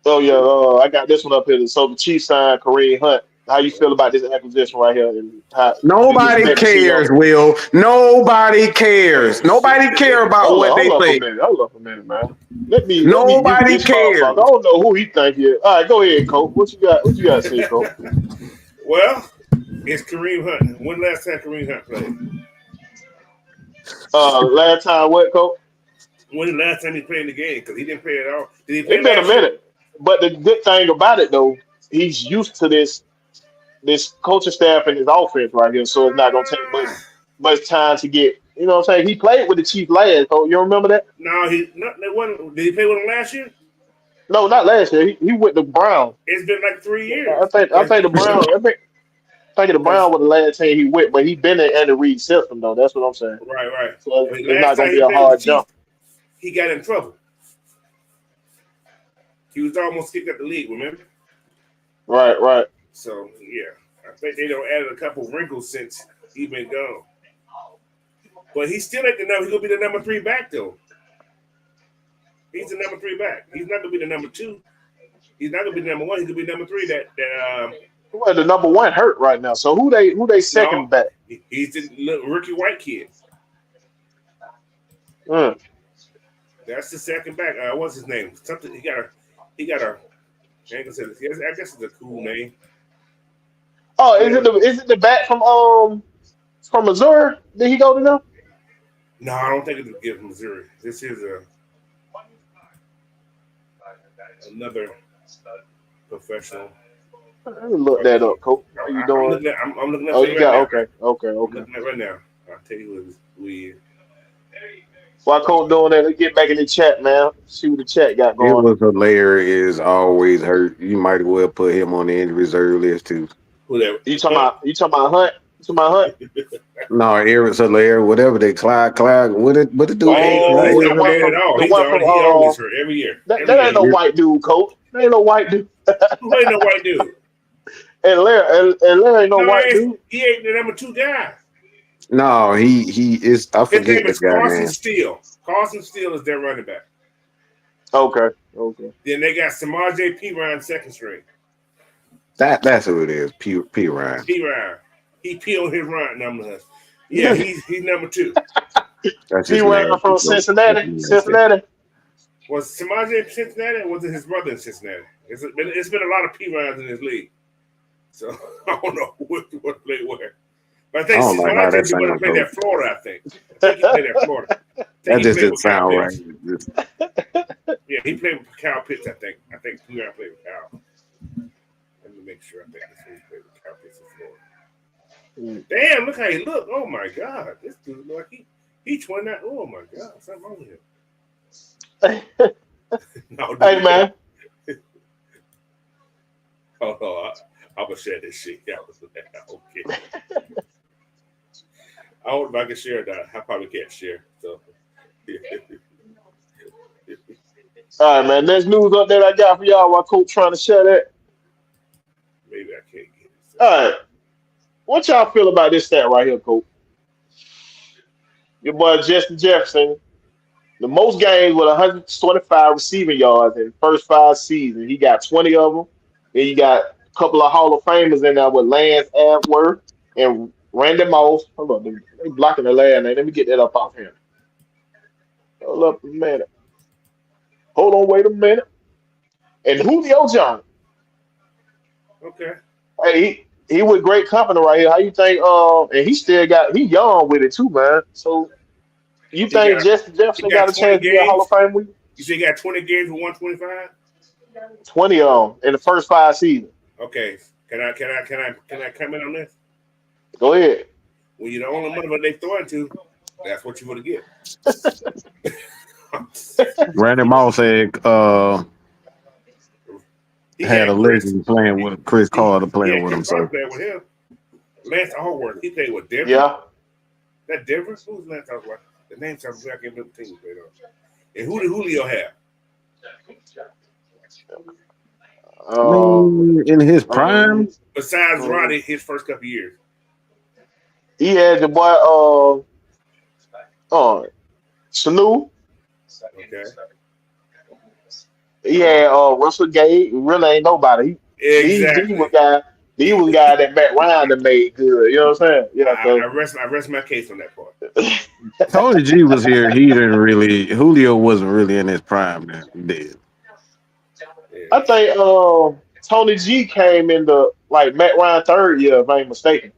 Speaker 1: I got this one up here. So the Chiefs signed Kareem Hunt. How you feel about this acquisition right here? And
Speaker 3: Nobody cares, Will. Nobody cares. Nobody care about what they think.
Speaker 1: Hold up a minute, man. Nobody
Speaker 3: cares.
Speaker 1: I don't know who he think he is. All right, go ahead, Coach. What you got to say, Coach?
Speaker 2: Well, it's Kareem Hunt. When last time Kareem Hunt played?
Speaker 1: Last time what, Coach?
Speaker 2: When the last time he played in the game? Because he didn't play at all. Did he play?
Speaker 1: It's been a minute. But the good thing about it, though, he's used to this coaching staff and his offense right here, so it's not going to take much time to get. You know what I'm saying? He played with the Chiefs last. So you remember that?
Speaker 2: No, did he play with him last year?
Speaker 1: No, not last year. He went to Brown.
Speaker 2: It's been like 3 years.
Speaker 1: I think the Brown. I think the Brown was the last team he went, but he been in Andy Reid's system though. That's what I'm saying.
Speaker 2: Right.
Speaker 1: So it's not going to be a hard jump.
Speaker 2: He got in trouble. He was almost kicked out the league. Remember?
Speaker 1: Right.
Speaker 2: So yeah, I think they don't added a couple wrinkles since he been gone. But he's still at the number. He's gonna be the number 3 back though. He's the number 3 back. He's not gonna be the number 2. He's not gonna be the number 1. He's gonna be number 3.
Speaker 1: Well, the number 1 hurt right now. So who they second back?
Speaker 2: He's the little rookie white kid.
Speaker 1: Mm.
Speaker 2: That's the second back. What's his name? Something he got a I guess it's a cool name.
Speaker 1: Oh, is it the back from Missouri? Did he go to them?
Speaker 2: No, I don't think it's a gift from Missouri. This is another professional.
Speaker 1: Let me look that up, Coach. How you doing?
Speaker 2: I'm looking at
Speaker 1: Oh,
Speaker 2: it
Speaker 1: you
Speaker 2: right
Speaker 1: got
Speaker 2: now.
Speaker 1: okay.
Speaker 2: I'm looking at it right now. I'll tell you who he is.
Speaker 1: While Coach doing that, let's get back in the chat, man. See what the chat got
Speaker 3: It
Speaker 1: going.
Speaker 3: was hilarious. Always hurt. You might as well put him on the injury reserve list too.
Speaker 2: Who that?
Speaker 1: You talking about Hunt? You talking about Hunt?
Speaker 3: No, Eric's hilarious. Whatever they Clyde. What the dude?
Speaker 2: Oh, he's not bad at all.
Speaker 1: The one from
Speaker 2: He always hurt every year.
Speaker 1: That ain't no white dude, Coach. That ain't no white dude.
Speaker 2: Who ain't no white dude?
Speaker 1: And Larry ain't no white dude.
Speaker 2: He ain't the number 2 guy.
Speaker 3: No, he is. I
Speaker 2: His
Speaker 3: forget
Speaker 2: name
Speaker 3: the
Speaker 2: is
Speaker 3: guy
Speaker 2: Carson
Speaker 3: name.
Speaker 2: Steele. Carson Steele is their running back.
Speaker 1: Okay.
Speaker 2: Then they got Samaje Perine second string.
Speaker 3: That's who it is. P Ryan.
Speaker 2: Perine. He peeled his run numbers. Yeah, he's number 2.
Speaker 3: That's
Speaker 1: He
Speaker 3: his
Speaker 1: went
Speaker 3: name.
Speaker 1: from Cincinnati. Cincinnati.
Speaker 2: Was Samaje Cincinnati or was it his brother in Cincinnati? It's been a lot of Perines in this league. So I don't know what played where. But I think Samaje be going to play at Florida, I think. I think he played at Florida.
Speaker 3: That just didn't sound right.
Speaker 2: Yeah, he played with Cal Pitts, I think. I think Perine played with Cal. Let me make sure. I think that's when he played with Cal Pitts in Florida. Damn, look how he look. Oh my God. This dude look like he 29. Oh my God. Something wrong with him. No,
Speaker 1: Hey man.
Speaker 2: Oh no, I'm gonna share this shit. Yeah, okay. I don't know if I can share that. I probably can't share. So
Speaker 1: All right, man. There's news up there I got for y'all while Coach trying to share that.
Speaker 2: maybe I can't get it.
Speaker 1: All right. What y'all feel about this stat right here, Coach? Your boy Justin Jefferson, the most games with 125 receiving yards in the first 5 seasons. He got 20 of them. Then you got a couple of Hall of Famers in there with Lance Abworth and Randy Moss. Hold on, they blocking the last name. Let me get that up off here. Hold up a minute. Hold on, wait a minute. And Julio Jones.
Speaker 2: Okay.
Speaker 1: Hey, he with great company right here. How you think? And he young with it too, man. So you think Justin Jefferson got a
Speaker 2: 20
Speaker 1: chance to be a Hall of
Speaker 2: games.
Speaker 1: Fame week?
Speaker 2: You say he got 20 games with 125?
Speaker 1: 20 of them in the first 5 seasons.
Speaker 2: Okay. Can I comment on this?
Speaker 1: Go ahead.
Speaker 2: When you're the only motherfucker they throwing to, that's what you're gonna get.
Speaker 3: Randy Moss had
Speaker 2: had
Speaker 3: a legend playing with Chris Carter playing with him.
Speaker 2: Chris Carter playing with him. Lance Allworth, he played with Denver.
Speaker 1: Yeah.
Speaker 2: That Denver? Who's Lance Allworth? The name sounds like him. The team played on. And who did Julio have?
Speaker 3: In his prime,
Speaker 2: Besides Roddy, his first couple years.
Speaker 1: He had the boy Sanu.
Speaker 2: Okay.
Speaker 1: He had Russell Gage. Really ain't nobody.
Speaker 2: Exactly.
Speaker 1: He was guy that Matt Ryan that made good. You know what I'm saying? Yeah.
Speaker 2: I rest my case on that part.
Speaker 3: Tony G was here. He didn't really. Julio wasn't really in his prime. Then he did.
Speaker 2: Yeah.
Speaker 1: I think Tony G came in the Matt Ryan third year, if I ain't mistaken.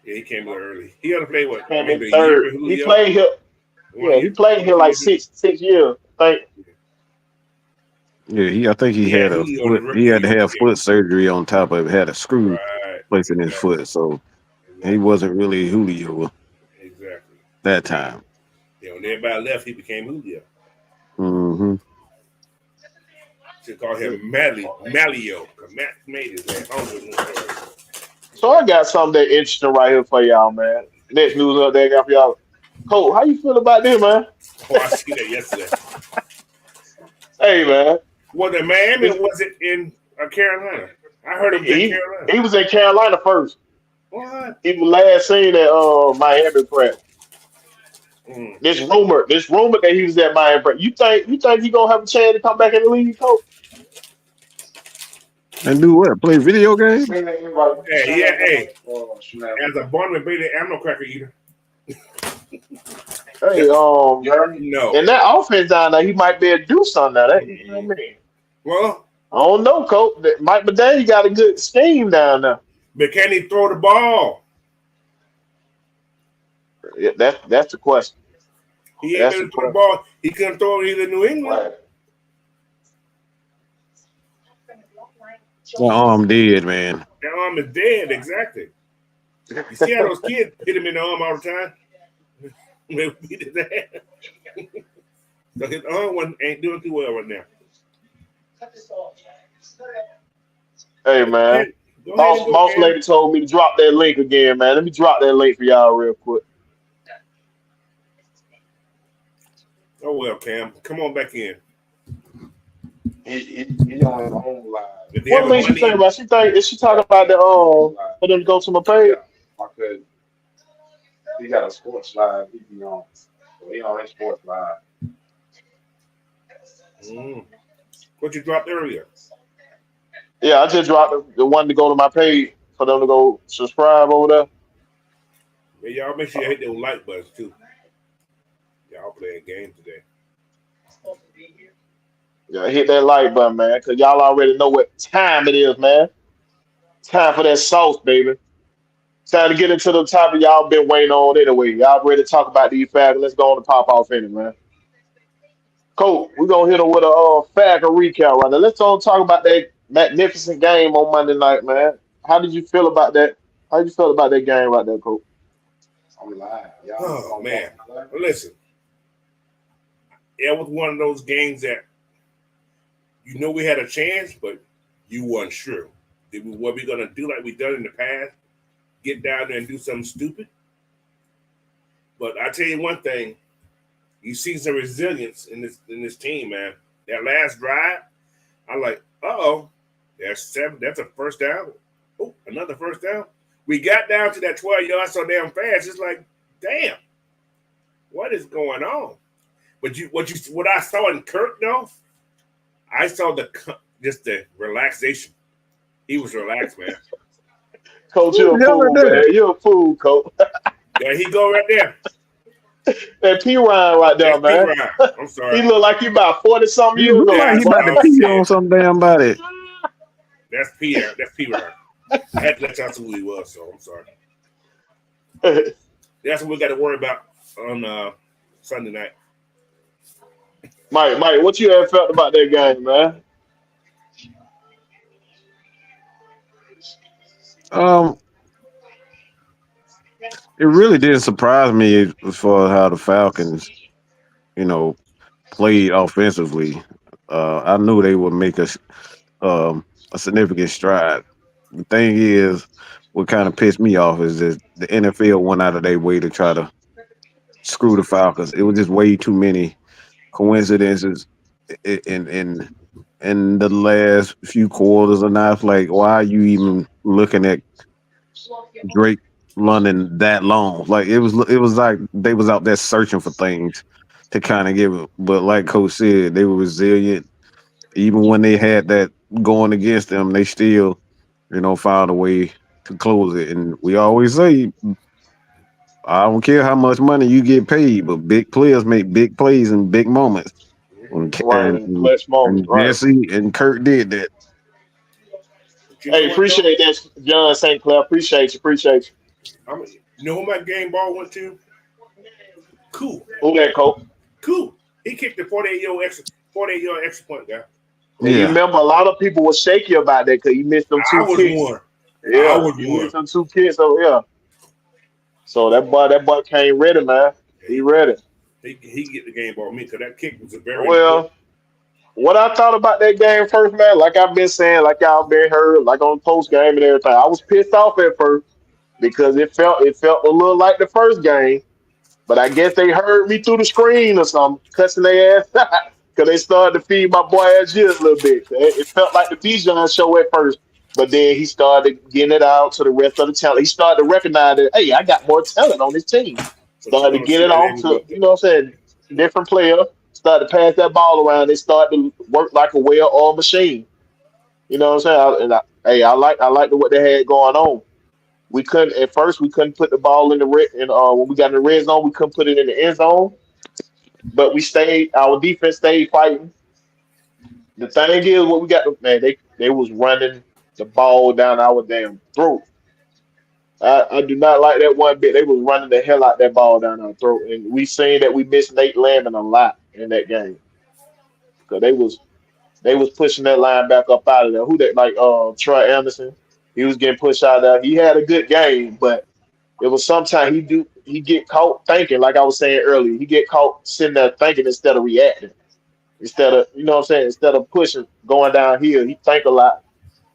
Speaker 2: Yeah, he came in early. He only played what?
Speaker 1: Came in
Speaker 2: Maybe
Speaker 1: third.
Speaker 2: A year with Julio?
Speaker 1: He played here. Yeah, he played here like six years. I think.
Speaker 3: Yeah, I think he had he had to have foot surgery on top of it. Had a screw placed in his foot, so he wasn't really Julio.
Speaker 2: Exactly.
Speaker 3: That time.
Speaker 2: Yeah, when everybody left, he became Julio.
Speaker 3: Mm-hmm.
Speaker 2: Should call him Malio, because Matt made his ass.
Speaker 1: So I got something that interesting right here for y'all, man. Next news up there I got for y'all. Cole, how you feel about this, man?
Speaker 2: Oh, I see that yesterday.
Speaker 1: Hey, man.
Speaker 2: Was it Miami or was it in Carolina? I heard him in Carolina.
Speaker 1: He was in Carolina first.
Speaker 2: What?
Speaker 1: He was last seen at Miami practice. This rumor that he was at Miami practice. You think he gonna have a chance to come back in the league, Coach?
Speaker 3: And do what? Play video games?
Speaker 2: Hey. As a Barnum Bailey ammo cracker eater.
Speaker 1: Hey,
Speaker 2: no.
Speaker 1: In that offense down there, he might be able to do something now. You know what I mean?
Speaker 2: Well,
Speaker 1: I don't know, Coach. Mike McDaniel got a good scheme down there.
Speaker 2: But can he throw the ball?
Speaker 1: Yeah, that's the question.
Speaker 2: He ain't
Speaker 1: That's
Speaker 2: been
Speaker 1: the
Speaker 2: to throw the
Speaker 1: question.
Speaker 2: ball. He couldn't throw it either in New England.
Speaker 3: The arm dead, man.
Speaker 2: That arm is dead, exactly. You see how those kids hit him in the arm all the time? They beat his ass. So his arm ain't doing too well right now.
Speaker 1: Hey, man.
Speaker 2: Go ahead and go,
Speaker 1: Boss
Speaker 2: Cam.
Speaker 1: lady told me to drop that link again, man. Let me drop that link for y'all real quick.
Speaker 2: Oh, well, Cam. Come on back in.
Speaker 4: He on his own live.
Speaker 1: What link she talking about? Is she talking about the for them to go to my page?
Speaker 4: My cousin. He got a sports live. He be on. So he on his sports live.
Speaker 2: What you dropped earlier?
Speaker 1: Yeah, I just dropped the one to go to my page for them to go subscribe over there.
Speaker 2: Yeah, y'all make sure you hit those like buttons too. Y'all playing games today.
Speaker 1: Yeah, hit that like button, man, because y'all already know what time it is, man. Time for that sauce, baby. Time to get into the topic y'all been waiting on anyway. Y'all ready to talk about these facts? Let's go on and pop off in it, man. Cool. We're going to hit them with a Falcon recap right now. Let's talk about that magnificent game on Monday night, man. How did you feel about that? How did you feel about that game right there, Coach?
Speaker 4: I'm live.
Speaker 2: Oh, man. Well, listen. It was one of those games that you know we had a chance, but you weren't sure. What we going to do like we done in the past? Get down there and do something stupid? But I tell you one thing. You see some resilience in this team, man. That last drive, I'm like, that's a first down. Oh, another first down. We got down to that 12 yards so damn fast. It's like, damn, what is going on? But what I saw in Kirk though, I saw just the relaxation. He was relaxed, man.
Speaker 1: Coach, you're a fool, man. You're a fool, Coach.
Speaker 2: There he go right there.
Speaker 1: That P Ryan right there, man.
Speaker 2: I'm sorry.
Speaker 1: He look like he about 40-something
Speaker 3: He
Speaker 1: years
Speaker 3: look
Speaker 1: old.
Speaker 3: like he about to pee on some damn body.
Speaker 2: That's P Ryan. I had to let y'all see who he was, so I'm sorry. That's what we got to worry about on Sunday night.
Speaker 1: Mike, what you have felt about that game, man?
Speaker 3: It really did surprise me as far as how the Falcons, played offensively. I knew they would make a significant stride. The thing is, what kind of pissed me off is that the NFL went out of their way to try to screw the Falcons. It was just way too many coincidences in the last few quarters, and I was like, why are you even looking at Drake London that long? Like it was like they was out there searching for things to kind of give it. But like Coach said, they were resilient. Even when they had that going against them, they still, found a way to close it. And we always say, I don't care how much money you get paid, but big players make big plays in big moments.
Speaker 1: Right, in clutch moments, right.
Speaker 3: Jesse and Kirk did that.
Speaker 1: Hey, appreciate that, John St. Clair. Appreciate you.
Speaker 2: You know who my game ball went to? Cool.
Speaker 1: Who that, Coach?
Speaker 2: Cool. He kicked the 48-yard extra point guy.
Speaker 1: Yeah. You remember a lot of people were shaky about that because he missed them two kicks. Yeah, he missed them 2 kicks. So yeah. So that boy came ready, man. He ready.
Speaker 2: He get the game ball me because that kick was a very
Speaker 1: important. What I thought about that game first, man, like I've been saying, like y'all been heard, like on post game and everything, I was pissed off at first because it felt a little like the first game, but I guess they heard me through the screen or something, cussing their ass out because they started to feed my boy Agier a little bit. It felt like the Bijan show at first, but then he started getting it out to the rest of the talent. He started to recognize that, hey, I got more talent on this team. Started to get it off to, different players. Started to pass that ball around. They started to work like a well-oiled machine. You know what I'm saying? I like what they had going on. We couldn't put the ball in the red, and when we got in the red zone, we couldn't put it in the end zone. But our defense stayed fighting. The thing is, what we got, man, they was running the ball down our damn throat. I do not like that one bit. They was running the hell out that ball down our throat, and we seen that we missed Nate Landman a lot in that game because they was pushing that line back up out of there. Who that like? Troy Anderson. He was getting pushed out of there. He had a good game, but it was sometimes he get caught thinking. Like I was saying earlier, he get caught sitting there thinking instead of reacting. Instead of what I'm saying, instead of pushing, going downhill, he think a lot.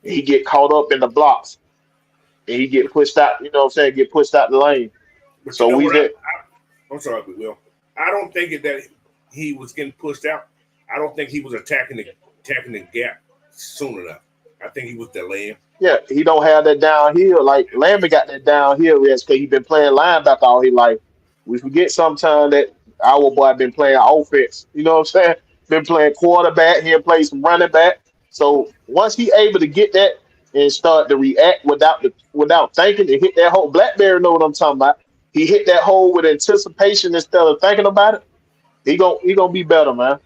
Speaker 1: And he get caught up in the blocks, and he get pushed out. You know what I'm saying? Get pushed out the lane.
Speaker 2: But you
Speaker 1: So
Speaker 2: know
Speaker 1: we
Speaker 2: what?
Speaker 1: did.
Speaker 2: I'm sorry, but Will. I don't think that he was getting pushed out. I don't think he was attacking the gap soon enough. I think he was delaying.
Speaker 1: Yeah, he don't have that downhill. Like Lambert got that downhill because he been playing linebacker all his life. We forget sometimes that our boy been playing offense. You know what I'm saying? Been playing quarterback. He'll play some running back. So once he able to get that and start to react without thinking and hit that hole, Blackberry know what I'm talking about. He hit that hole with anticipation instead of thinking about it. He gonna be better, man.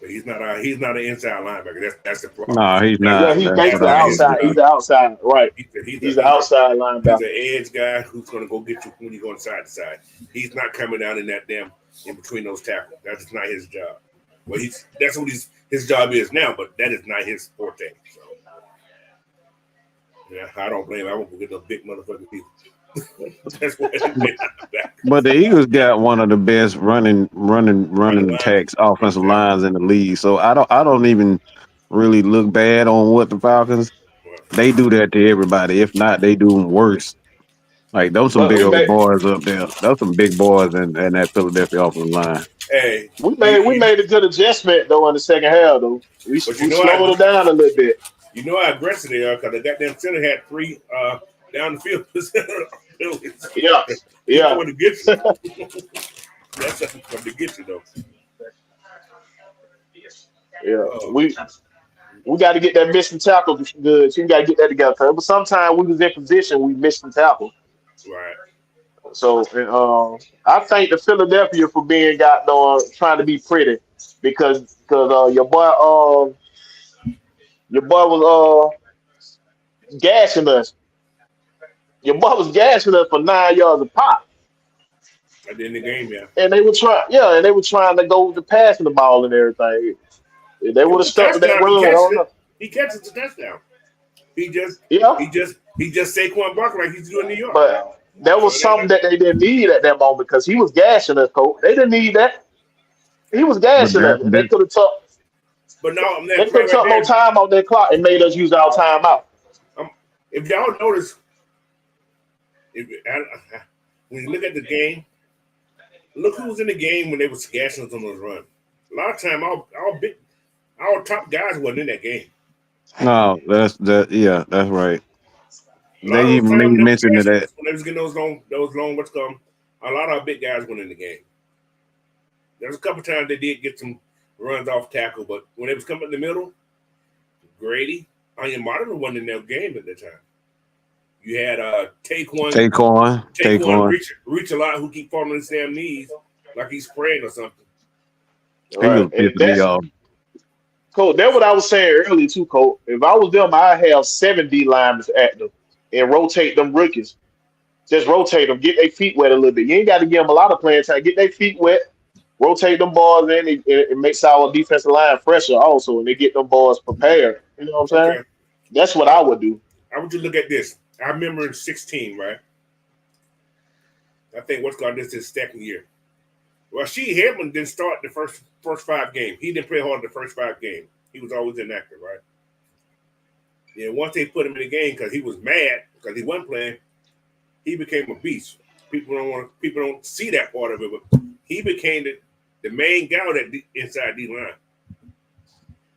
Speaker 2: But he's not an inside linebacker. That's the problem.
Speaker 3: No, he's
Speaker 1: Yeah,
Speaker 3: not.
Speaker 1: he's
Speaker 3: That's
Speaker 1: basically
Speaker 3: what I
Speaker 1: outside. He's the outside, right? He's the outside
Speaker 2: He's
Speaker 1: linebacker.
Speaker 2: an edge guy who's going to go get you when you go side to side. He's not coming down in that damn in between those tackles. That's not his job. Well, that's what his job is now, but that is not his forte. So, yeah, I don't blame him. I won't go get those big motherfucking people. That's what
Speaker 3: But the Eagles got one of the best running attacks offensive lines in the league. So I don't even really look bad on what the Falcons they do that to everybody. If not, they do them worse. Like those some
Speaker 1: But
Speaker 3: big old boys up there. Those some big boys in that Philadelphia offensive line.
Speaker 2: Hey,
Speaker 1: we made a good adjustment though in the second half though. We slowed it down a little bit.
Speaker 2: You know how aggressive they are because the goddamn center had 3 down the field penalties.
Speaker 1: Yeah.
Speaker 2: You want to get you. That's something to get you though.
Speaker 1: Yeah. We got to get that missing tackle good. So we got to get that together. But sometimes we was in position, we missed the tackle.
Speaker 2: Right.
Speaker 1: So I thank the Philadelphia for being trying to be pretty because your boy was gashing us. Your boy was gashing us for 9 yards a pop.
Speaker 2: At the end of the game, yeah.
Speaker 1: And they were trying to go to passing the ball and everything. If they would have stuck with that run.
Speaker 2: He catches the touchdown. He just Saquon Barkley like he's doing in New York.
Speaker 1: But that was something that they didn't need at that moment because he was gashing us, coach. They didn't need that. He was gashing us. They could have took.
Speaker 2: But no,
Speaker 1: they could have took more time on their clock and made us use our timeout.
Speaker 2: If y'all notice, when you look at the game, look who was in the game when they were gashing us on those runs. A lot of time, our top guys wasn't in that game.
Speaker 3: No, that's right. They even mentioned that
Speaker 2: when they was getting those long what's called. A lot of our big guys went in the game. There was a couple times they did get some runs off tackle, but when it was coming in the middle, Grady, Onion Martin wasn't in that game at the time. You had Taquan reach a lot, who keep falling on his damn knees like he's praying or something.
Speaker 1: Coach, that's what I was saying earlier too, Coach. If I was them, I'd have 7 D linemen active and rotate them rookies. Just rotate them, get their feet wet a little bit. You ain't got to give them a lot of playing time. Get their feet wet, rotate them balls in. It makes our defensive line fresher also, and they get them balls prepared. You know what I'm saying? Okay. That's what I would do.
Speaker 2: I would just look at this. I remember in 16, right? I think this is his second year. Well, Hedman didn't start the first 5 games. He didn't play hard the first 5 games. He was always inactive, right? Yeah, once they put him in the game because he was mad because he wasn't playing, he became a beast. People don't see that part of it, but he became the main guy that inside D line.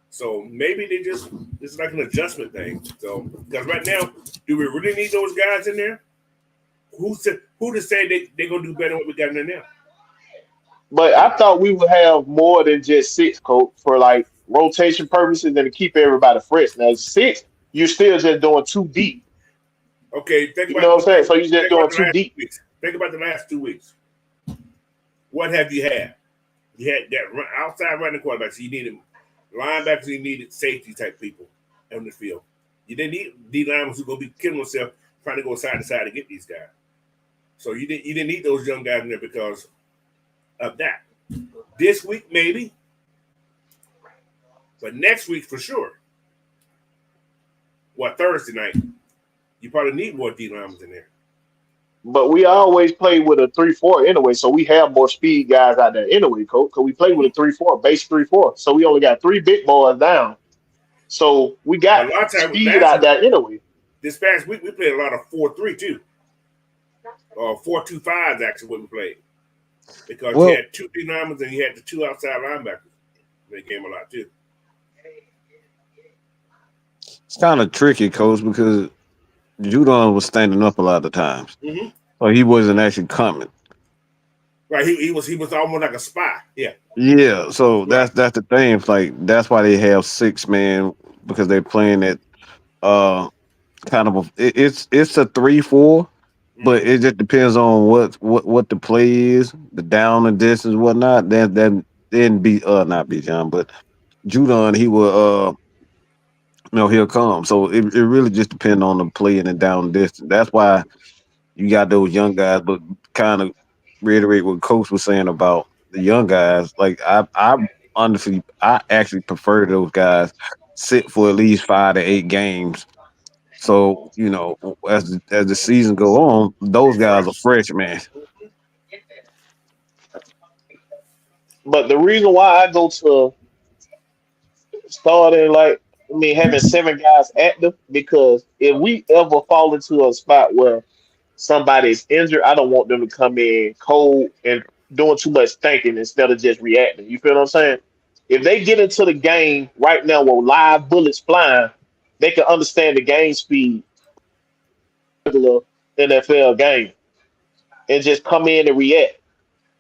Speaker 2: So maybe it's like an adjustment thing. So because right now, do we really need those guys in there? Who to say they're gonna do better than what we got in there now?
Speaker 1: But I thought we would have more than just 6, Coach, for like rotation purposes and to keep everybody fresh. Now 6, you're still just doing 2 deep.
Speaker 2: Okay,
Speaker 1: you know what I'm saying? So you're just doing 2 deep.
Speaker 2: Think about the last 2 weeks. What have you had? You had that outside running quarterback. So you needed Linebackers, you needed safety type people on the field. You didn't need D linemen who's going to be killing themselves trying to go side to side to get these guys. So you didn't need those young guys in there because of that. This week, maybe. But next week, for sure. Thursday night, you probably need more D linemen in there.
Speaker 1: But we always play with a 3-4 anyway, so we have more speed guys out there anyway, coach. Because we play with a 3-4, base 3-4. So we only got 3 big boys down. So we got
Speaker 2: A lot of times,
Speaker 1: speed out there anyway.
Speaker 2: This past week, we played a lot of 4-3 too. Or 4-2-5s, actually, what we played. Because you had 2 D linemen and you had the 2 outside linebackers. They came a lot too.
Speaker 3: It's kind of tricky, coach, because Judon was standing up a lot of the times.
Speaker 2: Mm-hmm.
Speaker 3: So he wasn't actually coming.
Speaker 2: Right, he was almost like a spy. Yeah.
Speaker 3: Yeah, so that's the thing. It's like that's why they have 6 man, because they're playing it kind of it's a 3-4, but it just depends on what the play is, the down and distance, whatnot. Then not be John, but Judon, he will he'll come. So it really just depends on the play and the down distance. That's why you got those young guys, but kind of reiterate what Coach was saying about the young guys. Like I honestly, I actually prefer those guys sit for at least 5 to 8 games. So as the season go on, those guys are fresh, man.
Speaker 1: But the reason why I go to starting having 7 guys active, because if we ever fall into a spot where somebody's injured, I don't want them to come in cold and doing too much thinking instead of just reacting. You feel what I'm saying? If they get into the game right now with live bullets flying, they can understand the game speed of the NFL game and just come in and react,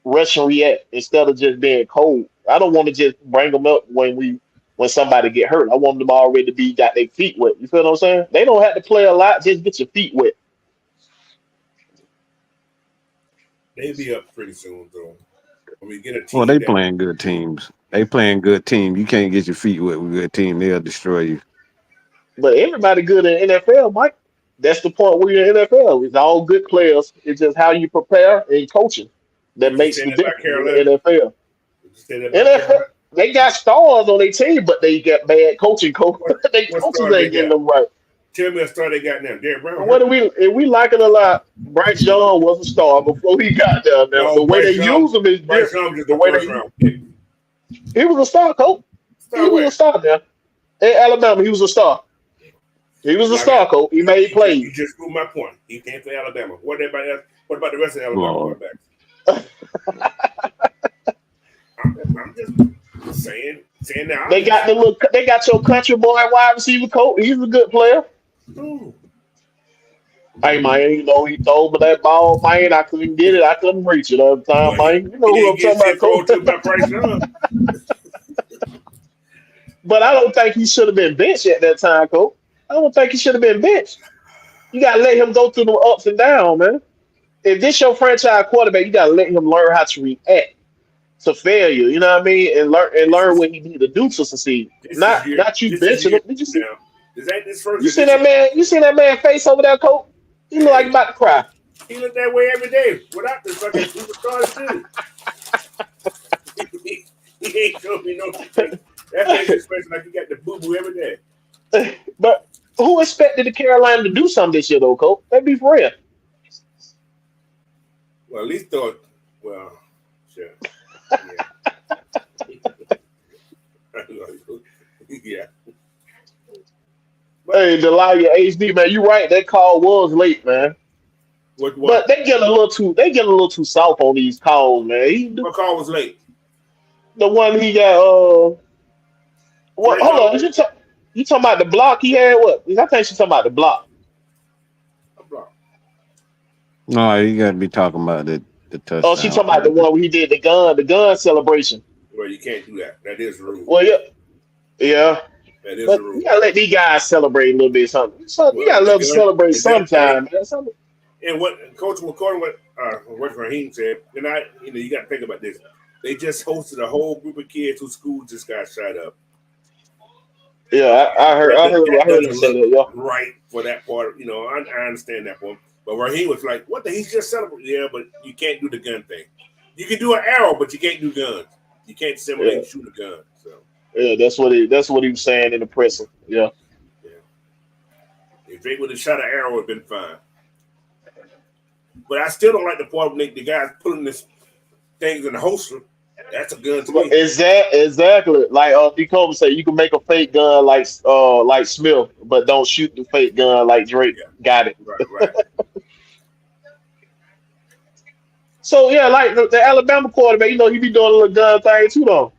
Speaker 1: rush and react instead of just being cold. I don't want to just bring them up when somebody get hurt. I want them already to got their feet wet. You feel what I'm saying? They don't have to play a lot. Just get your feet wet.
Speaker 2: They'll be up pretty soon, though. When we get a team.
Speaker 3: Well, they playing good teams. They playing good team. You can't get your feet wet with a good team. They'll destroy you.
Speaker 1: But everybody good in NFL, Mike. That's the point where you're in NFL. It's all good players. It's just how you prepare and coaching that makes the difference in the NFL. NFL, they got stars on their team, but they got bad coaching. They coaches ain't getting them right.
Speaker 2: Tell me a star they got now. Derek Brown.
Speaker 1: If we like it a lot, Bryce Young was a star before he got there. Now, the way they use him is different. The way he was a star, coach. He was a star there. In Alabama, he was a star. He was a star, coach. He made plays.
Speaker 2: You just proved my point. He came to Alabama. What about the rest of the Alabama quarterbacks? I'm just saying that.
Speaker 1: They got your country boy wide receiver coach. He's a good player.
Speaker 2: Ooh.
Speaker 1: Hey man, he told me that ball, man. I couldn't get it. I couldn't reach it all the time, man. You know who I'm talking about, coach. But I don't think he should have been benched at that time, coach. I don't think he should have been benched. You gotta let him go through the ups and downs, man. If this your franchise quarterback, you gotta let him learn how to react to failure. You know what I mean? And learn what he need to do to succeed. Not you benching him. Did you see? You see that man? You see that man face over there, coach? He look like he about to cry.
Speaker 2: He look that way every day without the fucking superstars too. He ain't showing me no thing. That makes expression like you got the boo boo every day.
Speaker 1: But who expected the Carolina to do something this year, though, coach? That'd be for real.
Speaker 2: Well, at least thought. Well, sure. Yeah. Yeah.
Speaker 1: Hey, Delia HD, man, you right. That call was late, man.
Speaker 2: What?
Speaker 1: But they get a little too soft on these calls, man.
Speaker 2: What call was late?
Speaker 1: The one he got. Hold on. You talking about the block he had? What? I think she's talking about the block.
Speaker 3: No, you got to be talking about the touchdown.
Speaker 1: Oh, she talking about the one where he did the gun celebration.
Speaker 2: Well, you can't do that. That is rude.
Speaker 1: Well, yeah.
Speaker 2: That is
Speaker 1: but
Speaker 2: rude.
Speaker 1: You gotta let these guys celebrate a little bit. Something. You gotta let them celebrate sometime, man.
Speaker 2: And what Coach McCordon, what Raheem said, and you got to think about this. They just hosted a whole group of kids whose school just got shot up.
Speaker 1: Yeah, I heard him
Speaker 2: doesn't
Speaker 1: say
Speaker 2: look
Speaker 1: that. Yeah,
Speaker 2: right for that part. I understand that one. But where he was like, what the? He's just celebrating. Yeah, but you can't do the gun thing. You can do an arrow, but you can't do guns. You can't simulate
Speaker 1: yeah,
Speaker 2: and shoot a gun. So,
Speaker 1: yeah. That's what he was saying in the presser. Yeah.
Speaker 2: yeah. If Drake would have shot an arrow, it would have been fine. But I still don't like the part when the guys putting this things in the holster. That's a gun to
Speaker 1: Well,
Speaker 2: me.
Speaker 1: exactly. Like D. Kobe said, you can make a fake gun like Smith, but don't shoot the fake gun like Drake.
Speaker 2: Yeah,
Speaker 1: Got it.
Speaker 2: right.
Speaker 1: So yeah, like the Alabama quarterback, he be doing a little gun thing too, though.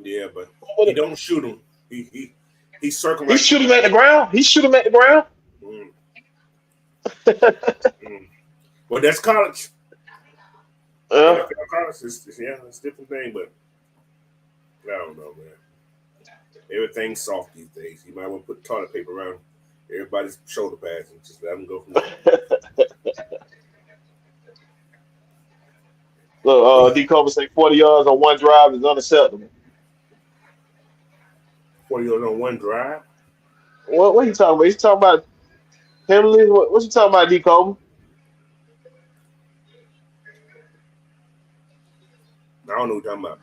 Speaker 2: Yeah, but he don't shoot him. He circle
Speaker 1: He
Speaker 2: like
Speaker 1: shoot him at the ground. He shoot him at the ground.
Speaker 2: mm, mm. Well, that's college.
Speaker 1: Uh,
Speaker 2: NFL college it's a different thing, but I don't know, man. Everything's soft these days. You might want to put toilet paper around everybody's shoulder pads and just let them go from there.
Speaker 1: Look, D. Kobe say 40 yards on one drive is unacceptable.
Speaker 2: 40 yards on one drive.
Speaker 1: What you talking about? He's talking about penalties. What you talking about, D. Kobe?
Speaker 2: I don't know what you're talking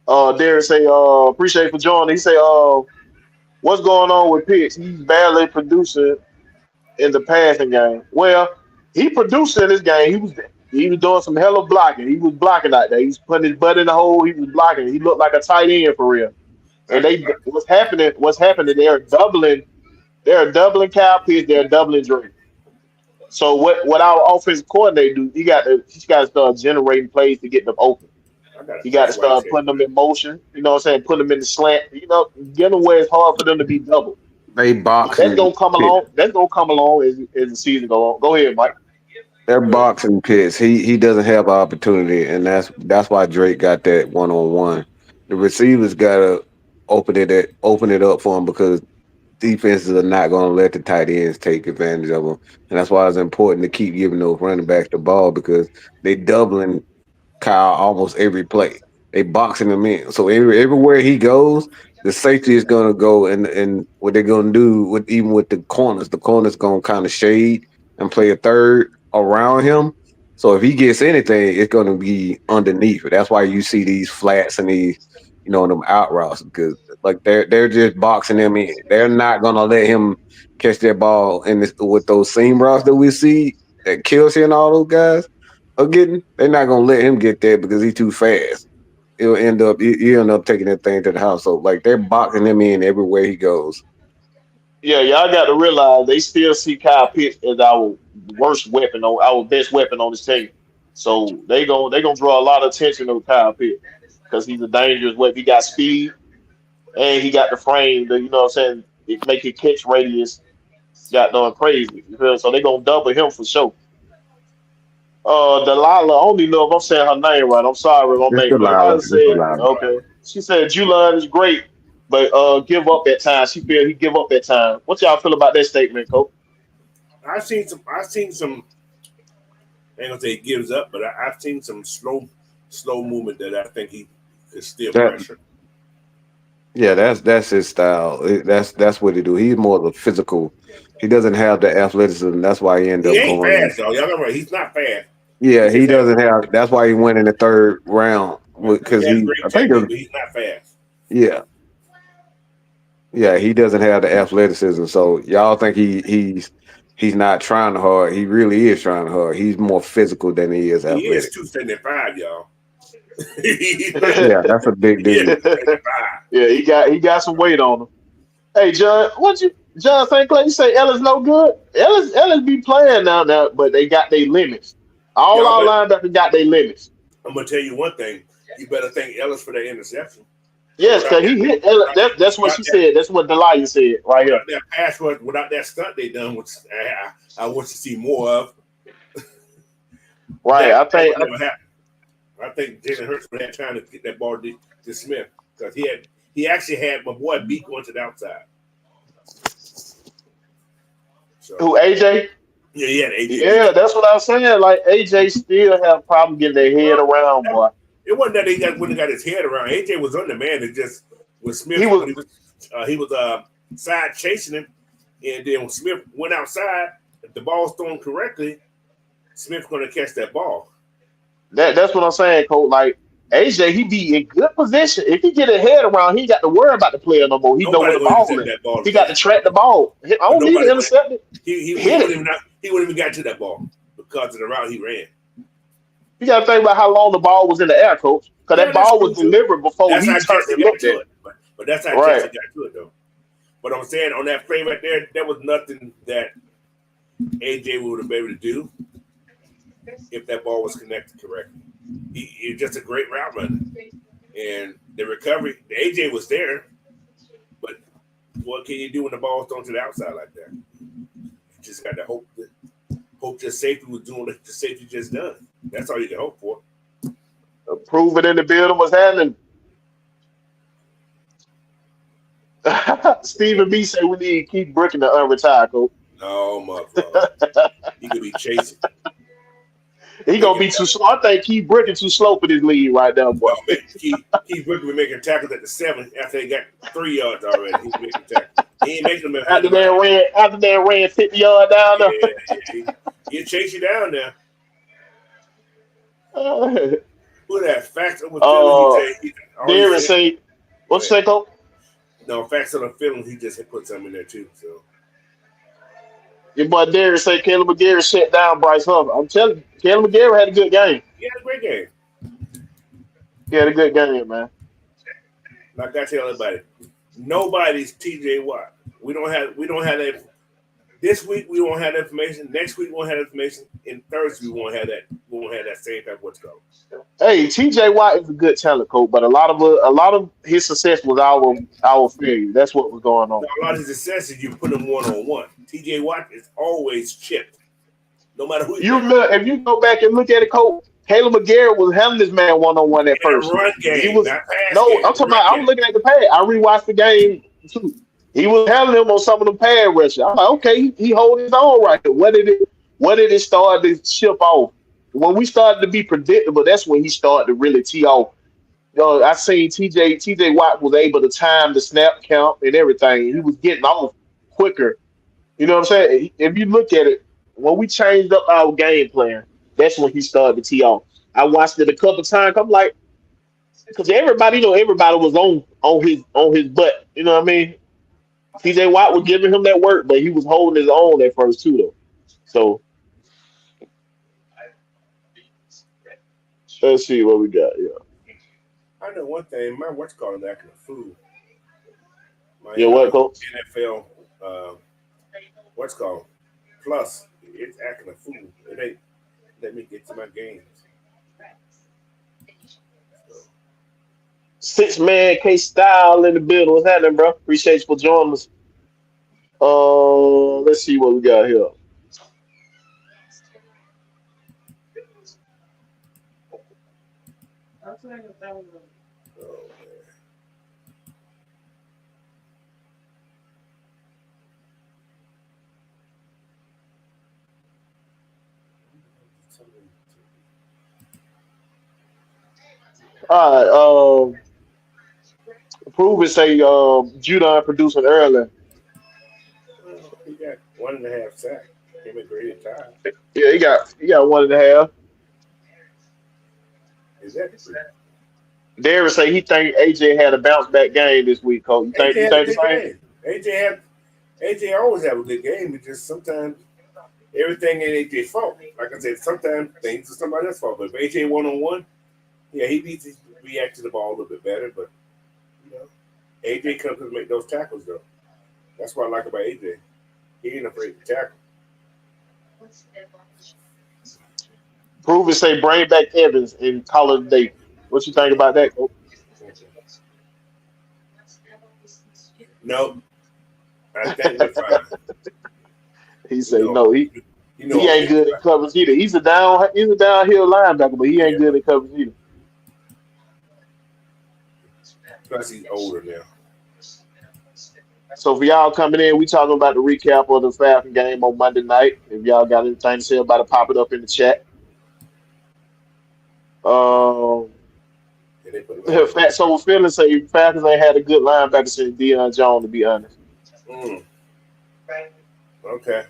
Speaker 2: about.
Speaker 1: Derek say, appreciate you for joining. He say, what's going on with Pitts? He's barely producing in the passing game. Well, he produced in this game. He was doing some hella blocking. He was blocking out there. He was putting his butt in the hole. He was blocking. He looked like a tight end for real. And what's happening? They're doubling Kyle Pitts. They're doubling Drake. So what our offensive coordinator do? He's got to start generating plays to get them open.
Speaker 2: I got
Speaker 1: You got to start putting them in motion. You know what I'm saying? Put them in the slant. Get them where it's hard for them to be doubled.
Speaker 3: They boxing.
Speaker 1: That's gonna come along. That's gonna come along as the season goes on. Go ahead, Mike.
Speaker 3: They're boxing Pitts. He doesn't have opportunity, and that's why Drake got that 1-on-1. The receivers gotta open it up for him because defenses are not going to let the tight ends take advantage of them, and that's why it's important to keep giving those running backs the ball because they doubling Kyle almost every play. They boxing him in, so everywhere he goes, the safety is going to go, and what they're going to do even with the corners going to kind of shade and play a third around him. So if he gets anything, it's going to be underneath it. That's why you see these flats and these, them out routes because like they're just boxing him in. They're not going to let him catch that ball with those seam routes that we see that Kelsey and all those guys are getting. They're not going to let him get there because he's too fast. He'll end up taking that thing to the house. So like they're boxing him in everywhere he goes.
Speaker 1: Yeah, y'all got to realize they still see Kyle Pitts as our worst weapon, our best weapon on this team. So they gonna draw a lot of attention to Kyle Pitts because he's a dangerous weapon. He got speed and he got the frame. You know what I'm saying? It make his catch radius got done crazy. So they gonna double him for sure. Delilah, I only know if I'm saying her name right. I'm sorry, my man. Delilah said, okay. She said Julian is great, but give up that time. She feel he give up that time. What y'all feel about that statement, Coach?
Speaker 2: I've seen some. I ain't gonna say he gives up, but I've seen some slow movement that I think he is still pressure.
Speaker 3: Yeah, that's his style. That's what he do. He's more of a physical. He doesn't have the athleticism. That's why he ended up
Speaker 2: going. He
Speaker 3: ain't
Speaker 2: fast though. Y'all remember he's not fast.
Speaker 3: Yeah, he doesn't have. That's why he went in the third round because
Speaker 2: he's not fast.
Speaker 3: Yeah, he doesn't have the athleticism. So y'all think he's not trying hard. He really is trying hard. He's more physical than he is athletic.
Speaker 2: He is 275, y'all.
Speaker 3: Yeah, that's a big deal.
Speaker 1: Yeah, he got some weight on him. Hey, John, John St. Clair, you say Ellis no good? Ellis be playing now, but they got their limits. All our linebackers got their limits.
Speaker 2: I'm gonna tell you one thing. You better thank Ellis for that interception.
Speaker 1: Yes, because he hit Ellis. That's what she said. That's what Delilah said right here.
Speaker 2: That pass rush, without that stunt they done, which I want to see more of.
Speaker 1: Right, I think
Speaker 2: Jalen Hurts would have time to get that ball to Smith because he actually had my boy beat going to the outside. So,
Speaker 1: who, AJ?
Speaker 2: Yeah, he had AJ.
Speaker 1: Yeah, that's what I was saying. Like AJ still have a problem getting their head around, boy.
Speaker 2: It wasn't that wouldn't got his head around. AJ was on the man. It just when Smith
Speaker 1: He was
Speaker 2: he was side chasing him, and then when Smith went outside, if the ball's thrown correctly, Smith's going to catch that ball.
Speaker 1: that's what I'm saying, Coach. Like AJ, he be in good position. If he get his head around, he ain't got to worry about the player no more. He know where
Speaker 2: Nobody
Speaker 1: the
Speaker 2: would
Speaker 1: ball
Speaker 2: intercept
Speaker 1: is.
Speaker 2: that ball.
Speaker 1: He got to track the ball. I don't need to intercept it.
Speaker 2: He
Speaker 1: Hit
Speaker 2: wouldn't
Speaker 1: it.
Speaker 2: even got to that ball because of the route he ran.
Speaker 1: You got to think about how long the ball was in the air, Coach. Because
Speaker 2: Yeah,
Speaker 1: that
Speaker 2: that's
Speaker 1: ball
Speaker 2: true,
Speaker 1: was
Speaker 2: too.
Speaker 1: delivered before
Speaker 2: That's
Speaker 1: he
Speaker 2: how
Speaker 1: turned
Speaker 2: Jesse
Speaker 1: and
Speaker 2: got
Speaker 1: looked
Speaker 2: to
Speaker 1: at
Speaker 2: it.
Speaker 1: it.
Speaker 2: But that's how
Speaker 1: Right.
Speaker 2: Jesse got to it, though. But I'm saying on that play right there was nothing that AJ would have been able to do if that ball was connected correctly. He's just a great route runner. And the recovery, the AJ was there, but what can you do when the ball's thrown to the outside like that? You just got to hope your safety was doing what the safety just done. That's all you can hope for.
Speaker 1: Prove it in the building was happening. Stephen B said we need to keep bricking the unretired, Coach.
Speaker 2: No, motherfucker. He could be chasing.
Speaker 1: He gonna be too slow. I think Keith Brick too slow for this league right now, boy.
Speaker 2: No, Keith Brick was making tackles at the 7 after he got 3 yards already. He's making tackles. He ain't making them
Speaker 1: After they ran 50 yards down there.
Speaker 2: Yeah. He'll chase you down there.
Speaker 1: Uh,
Speaker 2: Who that? Facts on the film.
Speaker 1: Darren say, what's that, Coach?
Speaker 2: No, facts on the film. He just put something in there too. So
Speaker 1: Your boy Darren say Caleb McGarry shut down Bryce Huff. I'm telling you, Caleb McGarry had a good game.
Speaker 2: he had a great game.
Speaker 1: He had a good game, man.
Speaker 2: Like I tell everybody, nobody's TJ Watt. We don't have that. This week we won't have that information. Next week we won't have that information. And Thursday we won't have that. We won't have that same type of what's going.
Speaker 1: Hey, TJ Watt is a good talent, Coach, but a lot of his success was our failure. That's what was going on.
Speaker 2: Now, a lot of his success is you put him 1-on-1. TJ Watt is always chipped, no matter who.
Speaker 1: You remember, if you go back and look at it, Coach, Caleb McGarry was handling this man 1-on-1 at first.
Speaker 2: Run game,
Speaker 1: He was
Speaker 2: not pass
Speaker 1: no.
Speaker 2: game,
Speaker 1: I'm talking
Speaker 2: run
Speaker 1: about. I'm
Speaker 2: game.
Speaker 1: looking at the pad. I rewatched the game too. He was handling him on some of them pad rushes. I'm like, okay, he holding his own right there. What did it start to chip off? When we started to be predictable, that's when he started to really tee off. I seen TJ Watt was able to time the snap count and everything. He was getting off quicker. You know what I'm saying? If you look at it, when we changed up our game plan, that's when he started to tee off. I watched it a couple times. I'm like, because everybody was on his butt. You know what I mean? TJ Watt was giving him that work, but he was holding his own at first too, though. So let's see what we got here.
Speaker 2: I know one thing. My what's called acting a fool.
Speaker 1: Yeah, what, Coach?
Speaker 2: NFL, what's called plus. It's acting a fool. It ain't let me get to my games.
Speaker 1: 6-man K-Style in the building. What's happening, bro? Appreciate you for joining us. Let's see what we got here. All right. Prove it. Say Judon producing early.
Speaker 2: He got 1.5 sacks. Him and Grady tied.
Speaker 1: Yeah, he got 1.5.
Speaker 2: Is that
Speaker 1: Darren say he think AJ had a bounce back game this week, Coach. You think the same?
Speaker 2: AJ always have a good game. It's just sometimes everything ain't AJ's fault. Like I said, sometimes things are somebody else's fault. But if AJ 1-on-1, yeah, he needs to react to the ball a little bit better. But you know, AJ comes to make those tackles though. That's what I like about AJ. He ain't afraid to tackle.
Speaker 1: Prove it. Say bring back Evans and call it a day. What you think about that, Coach?
Speaker 2: No, I think we're fine.
Speaker 1: He said no. He ain't good at covers either. He's a downhill linebacker, but he ain't good at covers either.
Speaker 2: Plus, he's older now.
Speaker 1: So for y'all coming in, we talking about the recap of the Falcon game on Monday night. If y'all got anything to say about it, pop it up in the chat. Fat Soul Feeling say Falcons ain't had a good linebacker since Deion Jones, to be honest.
Speaker 2: Mm. Okay.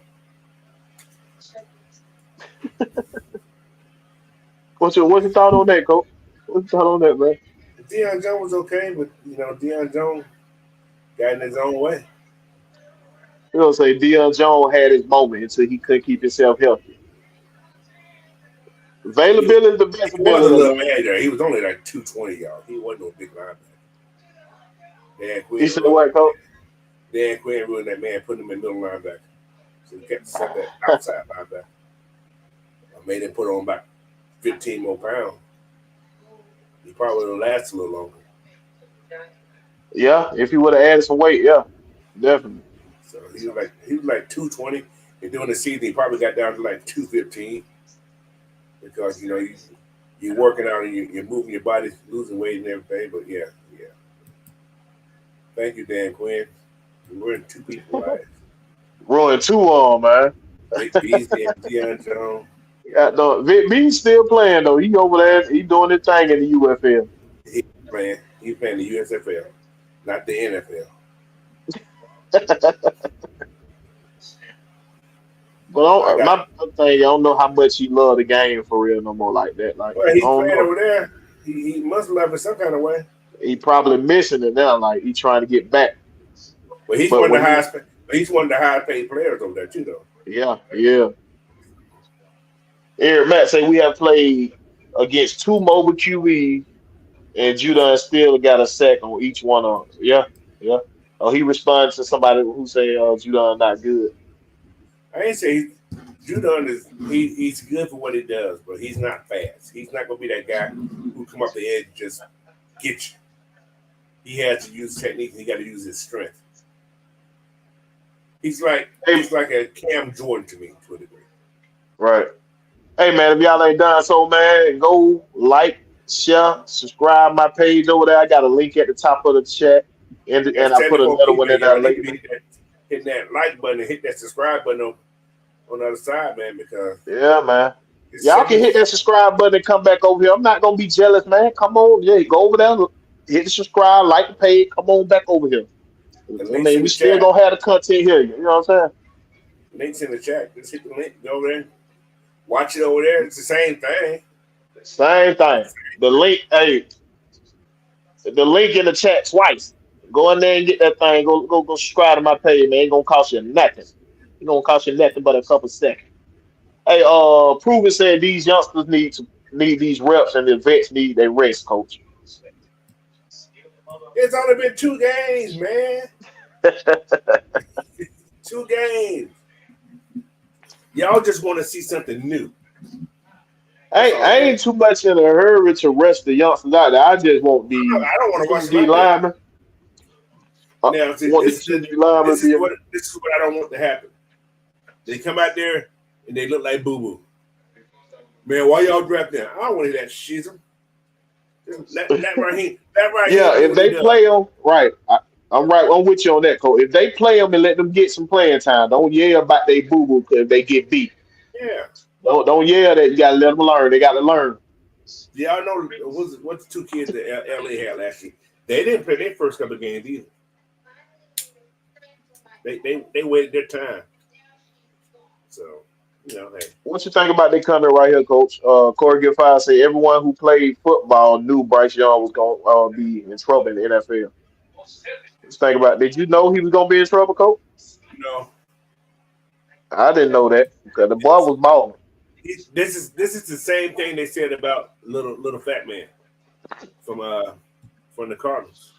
Speaker 1: What's your thought on that, Coach? What's your thought on that, man?
Speaker 2: Deion Jones was okay, but Deion Jones got in his own way.
Speaker 1: You know, say Deion Jones had his moment until he couldn't keep himself healthy.
Speaker 2: He,
Speaker 1: Availability is the
Speaker 2: he
Speaker 1: best
Speaker 2: was a
Speaker 1: ability,
Speaker 2: little
Speaker 1: man.
Speaker 2: man there. He was only like 220, y'all. He wasn't no big linebacker. Dan
Speaker 1: He
Speaker 2: Quinn
Speaker 1: said what, Coach?
Speaker 2: ruined that man, putting him in middle linebacker. So he kept set that outside linebacker. I made him put on about 15 more pounds. He probably would have lasted a little longer.
Speaker 1: Yeah, if he would have added some weight, yeah, definitely.
Speaker 2: So he was like 220. And during the season, he probably got down to like 215 because you're working out and you're moving your body, losing weight and everything. But yeah. Thank you, Dan Quinn. We're in two people's lives.
Speaker 1: Ruined two on, man.
Speaker 2: Vic Beasley and Deion Jones.
Speaker 1: Yeah, no, Vic B's still playing though. He over there, he doing his thing in the UFL.
Speaker 2: He's playing the USFL, not the NFL.
Speaker 1: But my thing, I don't know how much he love the game for real no more like that. Like,
Speaker 2: Well, he's
Speaker 1: I don't
Speaker 2: playing
Speaker 1: know.
Speaker 2: over there. He must love it some kind of way.
Speaker 1: He probably missing it now. Like he trying to get back.
Speaker 2: But he's
Speaker 1: But
Speaker 2: one of
Speaker 1: when
Speaker 2: the
Speaker 1: he-
Speaker 2: highest. He's one of the highest paid players over there too, though.
Speaker 1: Yeah. Eric Matt say we have played against two mobile QBs and Judon still got a sack on each one of them. Yeah. Oh, he responds to somebody who say Judon not good.
Speaker 2: I ain't say Judon he's good for what he does, but he's not fast. He's not gonna be that guy who come up the edge and just get you. He has to use technique. He got to use his strength. He's like a Cam Jordan to me, to a degree.
Speaker 1: Right. Hey man, if y'all ain't done so, man, go like, share, subscribe my page over there. I got a link at the top of the chat, and I put another one in there
Speaker 2: Y'all need to
Speaker 1: later.
Speaker 2: be hitting that like button and hit that subscribe button on the other side, man, because
Speaker 1: Yeah, man.
Speaker 2: it's
Speaker 1: Y'all can hit that subscribe button and come back over here. I'm not gonna be jealous, man. Come on, yeah, go over there, hit the subscribe, like the page. Come on back over here.
Speaker 2: The
Speaker 1: I
Speaker 2: link's
Speaker 1: mean,
Speaker 2: in
Speaker 1: we
Speaker 2: the
Speaker 1: still
Speaker 2: chat.
Speaker 1: gonna have the content here. You know what I'm saying?
Speaker 2: Link's in the chat. Just hit the link. Go over there. Watch it over there. It's the same thing.
Speaker 1: Same thing. The link, hey, the link in the chat twice. Go in there and get that thing. Go subscribe to my page, man. Ain't gonna cost you nothing. It gonna cost you nothing but a couple seconds. Hey, Proven said these youngsters need these reps and the vets need their rest, coach.
Speaker 2: It's only been 2 games, man. 2 games. Y'all just want to see something new.
Speaker 1: I ain't too much in a hurry to rest the youngsters out there. I just want the
Speaker 2: I don't want to rush
Speaker 1: D
Speaker 2: them out there.
Speaker 1: linemen.
Speaker 2: Now, see,
Speaker 1: Want the
Speaker 2: this
Speaker 1: QB linemen
Speaker 2: is
Speaker 1: to be
Speaker 2: what I don't want to happen. They come out there and they look like boo-boo. Man, why y'all draft them? I don't want to hear that shizzle. That right here.
Speaker 1: Yeah, if they play them right, I'm right. I'm with you on that, coach. If they play them and let them get some playing time, don't yell about they boo boo because they get beat.
Speaker 2: Yeah.
Speaker 1: Don't yell that. You gotta let them learn. They got to learn.
Speaker 2: Y'all know what's the 2 kids that LA had last year? They didn't play their first couple of games either. They waited their time. So, hey.
Speaker 1: What you think about that comment right here, coach? Corey Giffey said everyone who played football knew Bryce Young was gonna be in trouble in the NFL. What you think about? Did you know he was gonna be in trouble, coach?
Speaker 2: No.
Speaker 1: I didn't know that because the boy was balling.
Speaker 2: This is the same thing they said about little fat man from the Cardinals.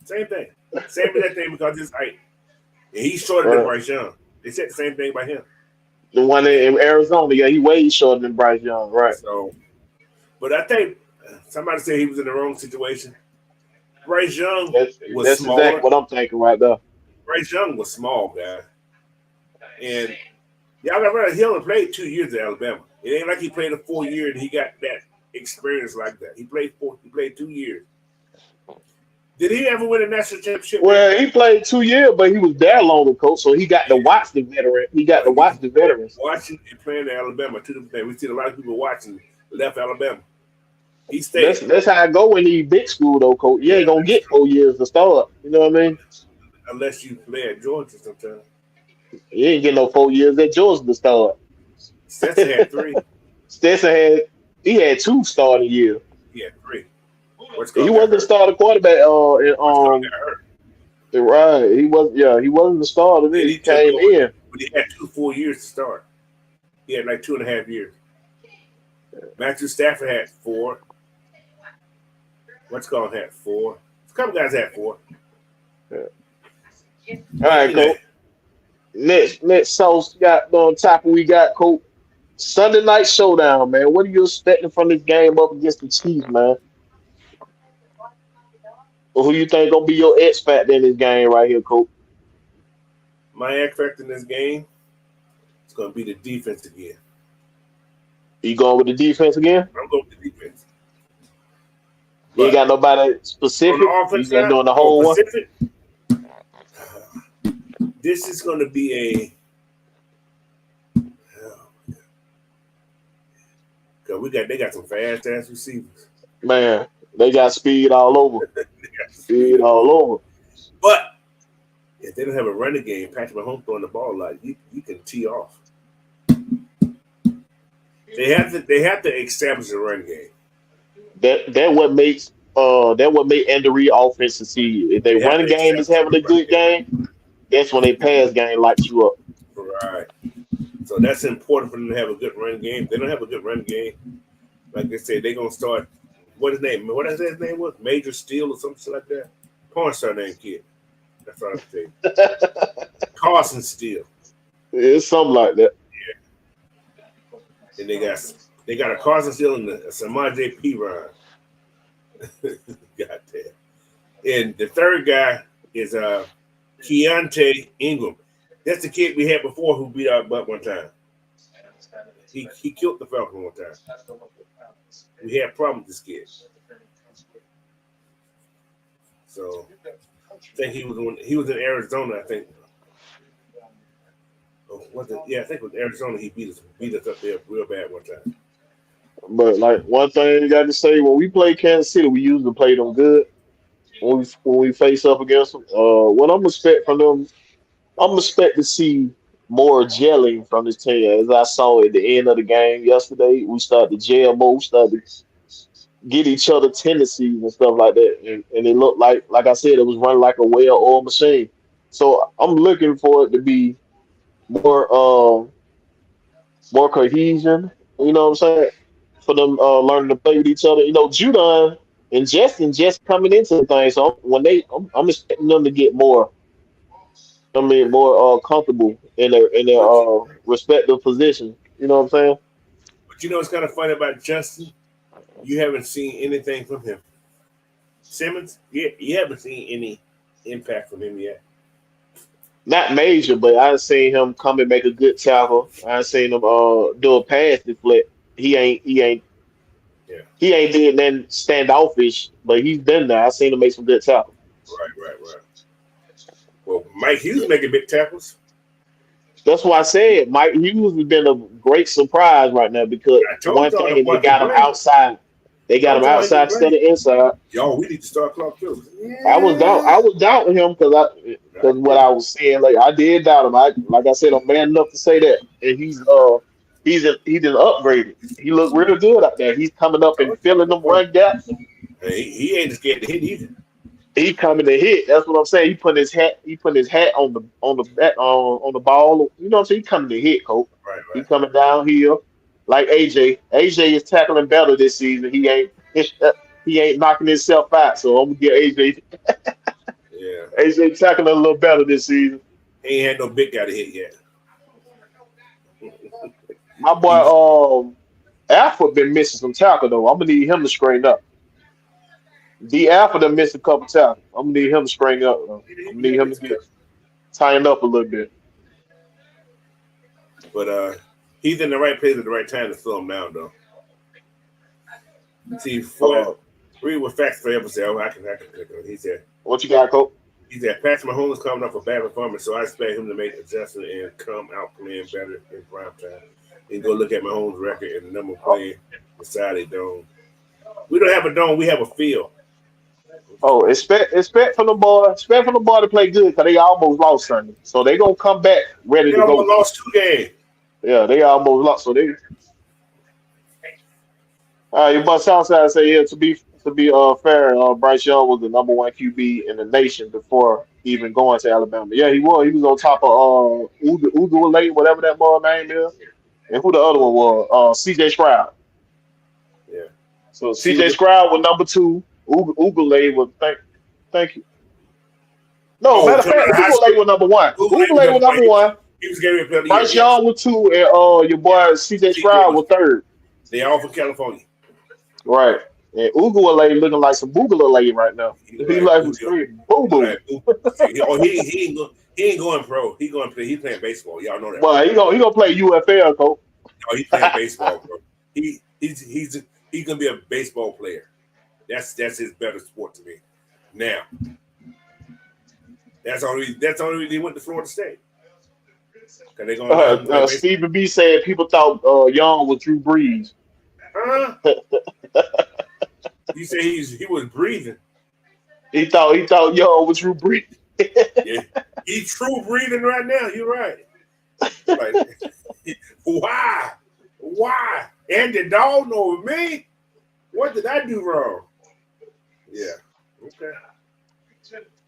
Speaker 2: Same thing. Same exact thing because his height. And he's shorter than Bryce Young. They said the same thing about him.
Speaker 1: The one in Arizona, yeah, he way shorter than Bryce Young, right?
Speaker 2: So, but I think somebody said he was in the wrong situation. Bryce Young was
Speaker 1: That's
Speaker 2: smaller.
Speaker 1: exactly what I'm thinking right there.
Speaker 2: Bryce Young was small, guy. And y'all got to he only played 2 years at Alabama. It ain't like he played a 4 year and he got that experience like that. He played 2 years. Did he ever win a national championship?
Speaker 1: Well, he played 2 years, but he was there longer, coach. So he got to watch the veteran. He got to watch the veterans.
Speaker 2: Watching and playing at Alabama, 2 different things. We see a lot of people watching left Alabama. He stayed.
Speaker 1: That's how I go in these big school though, coach. You
Speaker 2: Yeah,
Speaker 1: ain't gonna
Speaker 2: that's
Speaker 1: get
Speaker 2: true.
Speaker 1: 4 years to start. You know what I mean?
Speaker 2: Unless you play at Georgia sometimes.
Speaker 1: You ain't get no 4 years at Georgia to start.
Speaker 2: Stetson had 3.
Speaker 1: Stetson had 2 starting years.
Speaker 2: He had 3. What's
Speaker 1: He
Speaker 2: called got
Speaker 1: wasn't the
Speaker 2: hurt.
Speaker 1: starter quarterback.
Speaker 2: What's called got hurt.
Speaker 1: Right. He was. Yeah, he wasn't the starter. Then
Speaker 2: Then
Speaker 1: he
Speaker 2: he took
Speaker 1: came
Speaker 2: over.
Speaker 1: in.
Speaker 2: But he had 2 full years to start. He had like 2.5 years. Matthew Stafford had 4. What's called had 4. A couple guys had 4.
Speaker 1: Yeah. All right,
Speaker 2: You know,
Speaker 1: coach. Next sauce got on top of we got coach. Sunday night showdown, man. What are you expecting from this game up against the Chiefs, man? Or who you think gonna be your X factor in this game right here, coach?
Speaker 2: my X factor in this game is going to be the defense again.
Speaker 1: You going with the defense again?
Speaker 2: I'm going with the defense.
Speaker 1: You ain't
Speaker 2: But
Speaker 1: got nobody
Speaker 2: on
Speaker 1: specific.
Speaker 2: the
Speaker 1: You
Speaker 2: offense
Speaker 1: just
Speaker 2: side,
Speaker 1: doing the
Speaker 2: on
Speaker 1: whole one.
Speaker 2: Pacific, this is going to be a. Cause they got some fast ass receivers.
Speaker 1: Man, they got speed all over.
Speaker 2: They got some
Speaker 1: Speed all over.
Speaker 2: But if they don't have a running game, Patrick Mahomes throwing the ball like you can tee off. They have to establish a run game.
Speaker 1: That what makes Andy Reid offense succeed. If they
Speaker 2: They have
Speaker 1: running
Speaker 2: to
Speaker 1: game is
Speaker 2: establish
Speaker 1: having a
Speaker 2: a run
Speaker 1: good game, that's when they pass game lights you up.
Speaker 2: Right. So that's important for them to have a good run game. If they don't have a good run game, like they said, they're gonna start. What his name? What his name was? Major Steel or something like that. Porn star name kid. That's what I'm saying. Carson Steele.
Speaker 1: It's something like that.
Speaker 2: And they got a Carson Steele and a Samaj P. Ryan. Goddamn. And the third guy is Keontae Ingram. That's the kid we had before who beat our butt one time. He killed the Falcon one time. We had problems with this kid. So I think he was in Arizona, I think. Oh, I think it was Arizona. He beat us up there real bad one time.
Speaker 1: But like one thing you got to say, when we play Kansas City, we usually play them good. When we face up against them, what I'm expect from them, I'm expect to see more gelling from this team. As I saw at the end of the game yesterday, we started to gel more, we started to get each other tendencies and stuff like that, and it looked like I said, it was running like a well-oiled machine. So I'm looking for it to be more more cohesion. You know what I'm saying? For them learning to play with each other. You know, Judon and Justin just coming into the thing. So I'm expecting them to get more. I mean, more comfortable in their
Speaker 2: But
Speaker 1: respective positions. You know what I'm saying?
Speaker 2: you know what's kind of funny about Justin? You haven't seen anything from him. Simmons, you haven't seen any impact from him yet.
Speaker 1: Not major, but I've seen him come and make a good tackle. I've seen him do a pass deflect. He ain't he ain't
Speaker 2: Yeah.
Speaker 1: he ain't did nothing standoffish, but he's been there. I've seen him make some good tackles.
Speaker 2: Right. Well, Mike Hughes making big tackles.
Speaker 1: That's why I said Mike Hughes has been a great surprise right now because
Speaker 2: I told
Speaker 1: one
Speaker 2: y'all
Speaker 1: thing
Speaker 2: the
Speaker 1: they
Speaker 2: boy can
Speaker 1: got him
Speaker 2: play.
Speaker 1: outside. They got him
Speaker 2: Told y'all he can
Speaker 1: outside instead
Speaker 2: play.
Speaker 1: of inside.
Speaker 2: Y'all, we need to start Clark too.
Speaker 1: I was doubting him because what I was saying, like I did doubt him. Like I said, I'm man enough to say that, and he's upgraded. He looked real good out there. He's coming up and filling them run gaps.
Speaker 2: He ain't scared to hit either.
Speaker 1: He coming to hit. That's what I'm saying. He putting his hat on the back on the ball. You know what I'm saying? He coming to hit, Coach. He
Speaker 2: Right.
Speaker 1: coming downhill like AJ. AJ is tackling better this season. He ain't knocking himself out. So I'm gonna get AJ.
Speaker 2: Yeah.
Speaker 1: AJ tackling a little better this season.
Speaker 2: He ain't had no big guy to hit yet.
Speaker 1: My boy Alfred been missing some tackle though. I'm gonna need him to straighten up. D Alfred done missed a couple tackles. I'm gonna need him to straighten up. Though. I'm gonna need him to get tightened up a little bit.
Speaker 2: But he's in the right place at the right time to slow him down though. See, read what facts for episode. I can click on. He said
Speaker 1: What you got, Coach?
Speaker 2: Patrick Mahomes coming off a bad performance, so I expect him to make adjustments and come out playing better in prime time. And go look at Mahomes' record and the number of playing beside it, don't. We don't have a dome. We have a field.
Speaker 1: Oh, expect from the boy. Expect from the boy to play good because they almost lost Sunday. So they gonna come back ready
Speaker 2: They
Speaker 1: to
Speaker 2: almost
Speaker 1: go.
Speaker 2: lost 2 games.
Speaker 1: Yeah, they almost lost. So they. Your boy Southside say yeah. To be fair, Bryce Young was the number one QB in the nation before even going to Alabama. Yeah, he was. He was on top of Ugalele, whatever that boy name is, and who the other one was? C.J. Stroud.
Speaker 2: Yeah.
Speaker 1: So
Speaker 2: See
Speaker 1: C.J.
Speaker 2: what
Speaker 1: Stroud was number two. Ugalele was thank you. No,
Speaker 2: Oh,
Speaker 1: matter of
Speaker 2: coming
Speaker 1: fact,
Speaker 2: out of high
Speaker 1: Ugalele
Speaker 2: school.
Speaker 1: was number one.
Speaker 2: Ugalele was
Speaker 1: Ugalele was
Speaker 2: number one.
Speaker 1: number one.
Speaker 2: He was getting ready to play of the year.
Speaker 1: Bryce
Speaker 2: Yes.
Speaker 1: Young was two, and your boy C.J.
Speaker 2: TJ
Speaker 1: Stroud
Speaker 2: was
Speaker 1: was third.
Speaker 2: They all from California.
Speaker 1: Right. And Ugalele looking like some Boogalele right now.
Speaker 2: He look
Speaker 1: He
Speaker 2: like
Speaker 1: like some
Speaker 2: Boogie.
Speaker 1: straight boo
Speaker 2: He look
Speaker 1: boo.
Speaker 2: like Boogie. He ain't going pro. He playing baseball. Y'all know that,
Speaker 1: But
Speaker 2: right?
Speaker 1: he gonna play UFL, coach.
Speaker 2: No, he playing baseball, bro. He's gonna be a baseball player. That's his better sport to me. Now, that's the only reason he went to Florida State. Cause they gonna let him play baseball.
Speaker 1: Stephen B said people thought Young was Drew Brees.
Speaker 2: Huh? You say he was breathing.
Speaker 1: He thought Young was Drew Brees.
Speaker 2: Yeah, he's true breathing right now. You're right. Like, why? And the dog know me. What did I do wrong? Yeah. Okay.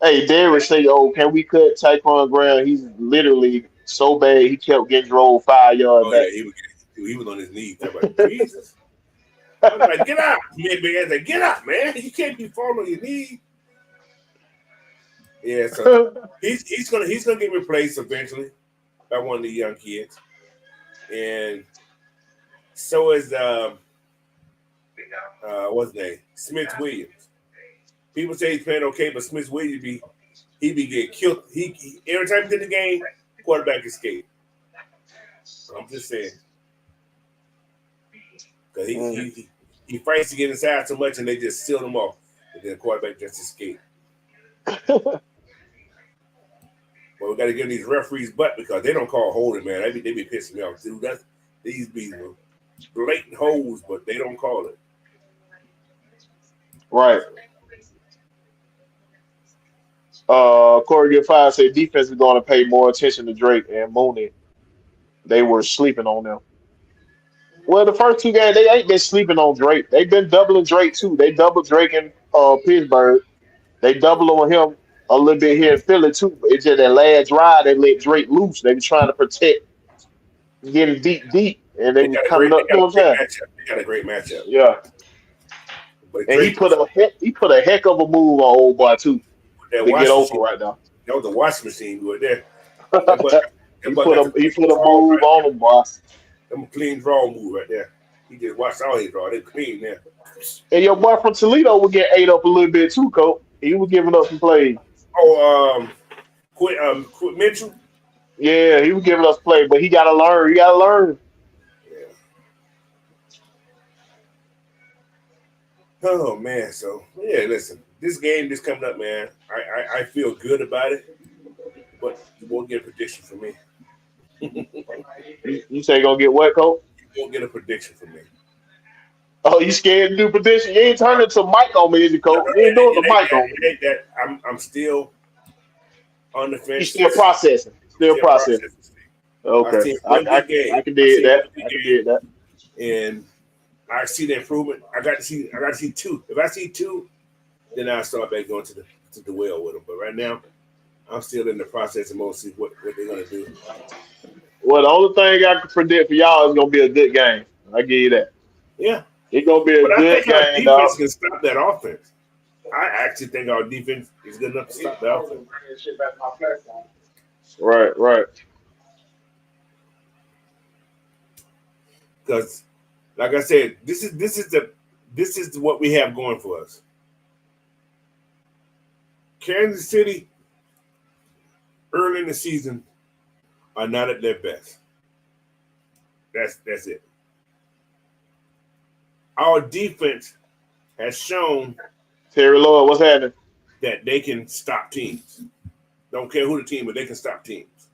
Speaker 1: Hey, Derek say, can we cut Tyquan Graham? He's literally so bad he kept getting drove 5 yards
Speaker 2: Oh
Speaker 1: back.
Speaker 2: yeah, he was on his knees. I'm like, Jesus. I was like, get out. Big ass like, get up, man. You can't be falling on your knees. Yeah, so he's gonna get replaced eventually by one of the young kids. And so is what's his name? Smith Williams. People say he's playing okay, but Smith Williams he be getting killed. He every time he's in the game, quarterback escape. I'm just saying. Because he fights to get inside so much and they just seal him off. And then the quarterback just escape. Well, we got to give these referees butt because they don't call holding, man. They be pissing me off, dude. These be blatant holes, but they don't call it.
Speaker 1: Right. Corey Get Five said defense is going to pay more attention to Drake and Mooney. They were sleeping on them. Well, the first 2 games they ain't been sleeping on Drake. They've been doubling Drake too. They doubled Drake in Pittsburgh. They doubled on him a little bit here in Philly too. But it's just that last drive they let Drake loose. They were trying to protect getting deep, and they
Speaker 2: They
Speaker 1: was
Speaker 2: got a
Speaker 1: coming
Speaker 2: great,
Speaker 1: up. You know what I'm saying?
Speaker 2: matchup. They got a great matchup.
Speaker 1: Yeah.
Speaker 2: But
Speaker 1: And
Speaker 2: Drake,
Speaker 1: he put a heck of a move on old boy too
Speaker 2: that
Speaker 1: to get
Speaker 2: washing
Speaker 1: over
Speaker 2: machine,
Speaker 1: right now.
Speaker 2: that was a washing machine right there.
Speaker 1: He put a move on him, boy.
Speaker 2: Them clean draw move right there. He just watched all his draw. They clean there.
Speaker 1: And your boy from Toledo would get ate up a little bit too, Coach. He was giving up some plays.
Speaker 2: Oh, quit Mitchell.
Speaker 1: Yeah, he was giving us play, but he gotta learn. He gotta learn.
Speaker 2: Yeah. Oh man, so yeah, listen. This game just coming up, man. I feel good about it, but you won't get a prediction from me.
Speaker 1: You say gonna get what, Coach?
Speaker 2: You won't get a prediction from me.
Speaker 1: Oh, you scared to do prediction? You ain't turning to Mike on me, is you, Coach? You ain't doing the Mike on me.
Speaker 2: It ain't that. I'm still on the fence.
Speaker 1: He's still processing. Still processing. Okay, I can dig that. I can dig that.
Speaker 2: And I see the improvement. I got to see two. If I see two, then I'll start back going to the well with them. But right now, I'm still in the process of mode, see what they're gonna do.
Speaker 1: Well, the only thing I can predict for y'all is gonna be a good game. I give you that.
Speaker 2: Yeah,
Speaker 1: it's gonna be a
Speaker 2: but
Speaker 1: good
Speaker 2: I think our
Speaker 1: game,
Speaker 2: defense
Speaker 1: dog.
Speaker 2: can stop that offense. I actually think our defense is good enough to stop the offense.
Speaker 1: Right.
Speaker 2: Because, like I said, this is what we have going for us. Kansas City, early in the season, are not at their best. That's it. Our defense has shown
Speaker 1: Terry Lloyd, what's happening?
Speaker 2: that they can stop teams. Don't care who the team, but they can stop teams.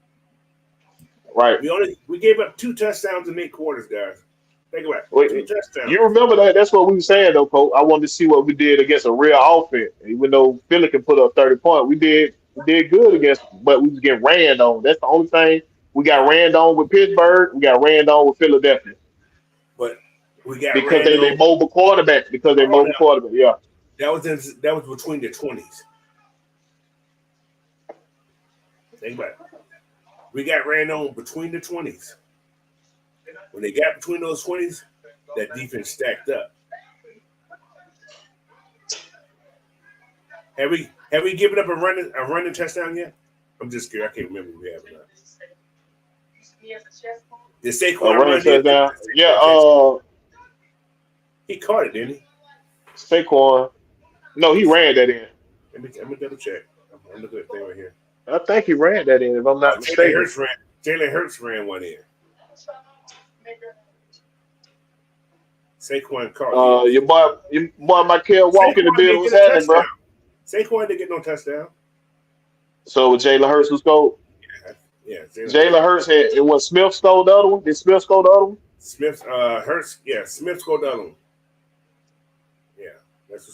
Speaker 1: Right.
Speaker 2: We gave up 2 touchdowns in 8 quarters, guys. Think about it. 2
Speaker 1: Wait,
Speaker 2: touchdowns.
Speaker 1: you remember that? That's what we were saying, though, Coach. I wanted to see what we did against a real offense. Even though Philly can put up 30 points, we did good against, but we was getting ran on. That's the only thing. We got ran on with Pittsburgh. We got ran on with Philadelphia
Speaker 2: But we got
Speaker 1: because
Speaker 2: ran
Speaker 1: they
Speaker 2: on.
Speaker 1: mobile quarterback. Because they
Speaker 2: Oh,
Speaker 1: mobile quarterback. Yeah.
Speaker 2: that was between the 20s. Think about it. We got ran on between the 20s. When they got between those 20s, that defense stacked up. Have we given up a running touchdown yet? I'm just scared. I can't remember if we have or not. Did Saquon
Speaker 1: Running
Speaker 2: run in?
Speaker 1: touchdown. Yeah.
Speaker 2: He caught it, didn't he?
Speaker 1: Saquon. No, he ran that in.
Speaker 2: Let me double check. I'm looking at the thing right here.
Speaker 1: I think he ran that in, if I'm not mistaken.
Speaker 2: Jalen Hurts ran one in. Saquon caught it.
Speaker 1: Your boy Michael Walker in the building was happening, bro.
Speaker 2: Saquon didn't get no touchdown.
Speaker 1: So Jalen Hurts was scored.
Speaker 2: Yeah.
Speaker 1: Jalen Hurts it was Smith stole the other one. Did Smith score the other one?
Speaker 2: Smith scored the other one. Yeah.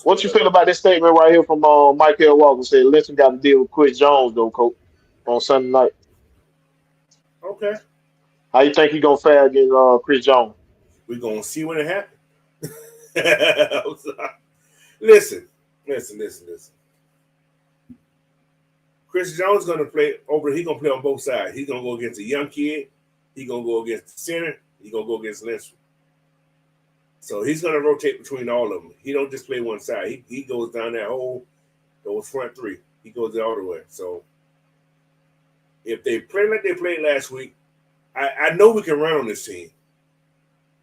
Speaker 1: What you feel about this statement right here from Michael Walker? Said Lynch got to deal with Chris Jones though, Coach, on Sunday night.
Speaker 2: Okay.
Speaker 1: How you think he gonna fare against Chris Jones?
Speaker 2: We're gonna see when it happens. Listen. Chris Jones gonna play over. He gonna play on both sides. He's gonna go against a young kid. He's gonna go against the center. He's gonna go against Lynch. So he's gonna rotate between all of them. He don't just play one side. He goes down that whole those front three. He goes all the way. So if they play like they played last week, I know we can run on this team.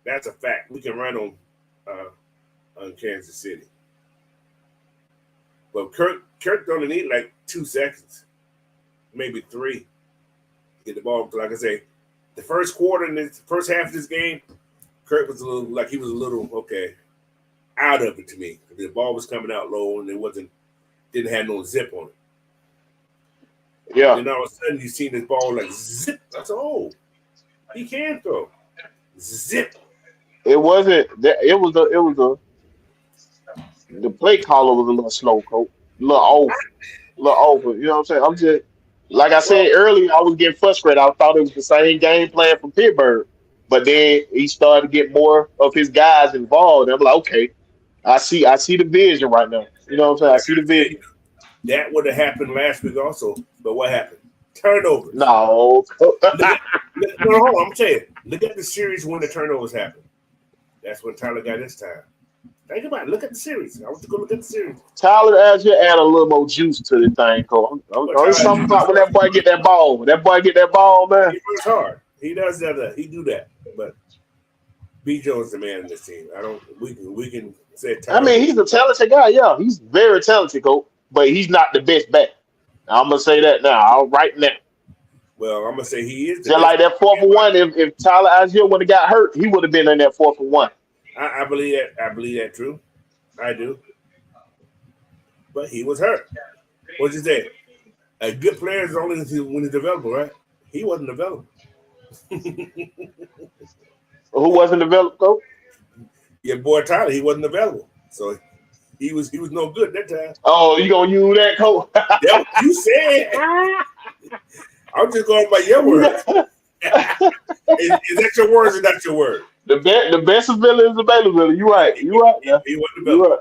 Speaker 2: That's a fact. We can run on Kansas City. But Kirk only need like 2 seconds, maybe 3, to get the ball. Like I say, the first quarter and the first half of this game, Kirk was a little okay out of it to me. The ball was coming out low and didn't have no zip on it.
Speaker 1: Yeah.
Speaker 2: And all of a sudden you see this ball like zip. I said, oh, he can throw. Zip.
Speaker 1: It wasn't that. It was the play caller was a little slow, Coach. A little over. You know what I'm saying? I'm just like I said earlier. I was getting frustrated. I thought it was the same game plan from Pittsburgh, but then he started to get more of his guys involved. I'm like, okay, I see the vision right now. You know what I'm saying? I see the vision.
Speaker 2: That would have happened last week also, but what happened? Turnovers.
Speaker 1: No.
Speaker 2: Hold on. I'm saying, look at the series when the turnovers happened. That's when Tyler got his time. Think about it. Look at the series. I want you to go look at the series.
Speaker 1: Tyler, as you add a little more juice to the thing, Cole. There's something about when that boy get that ball. When that boy get that ball, man.
Speaker 2: He works hard. He does that. He do that. But B. Jones the man in this team. We can say Tyler.
Speaker 1: I mean, he's a talented guy. Yeah, he's very talented, Cole. But he's not the best back. I'm gonna say that now. Right now.
Speaker 2: Well, I'm gonna say he is.
Speaker 1: Just like that 4th and 1. If Tyler Algier would have got hurt, he would have been in that 4th and 1.
Speaker 2: I believe that. I believe that true. I do. But he was hurt. What'd you say? A good player is only when he's available, right? He wasn't available.
Speaker 1: Who wasn't available, though?
Speaker 2: Your boy Tyler, he wasn't available. So he was no good that time.
Speaker 1: Oh, you gonna use that, Cole?
Speaker 2: That's what you said. I'm just going by your words. Is that your words or not your word?
Speaker 1: The best available is available. You right.
Speaker 2: He wasn't available.
Speaker 1: Right.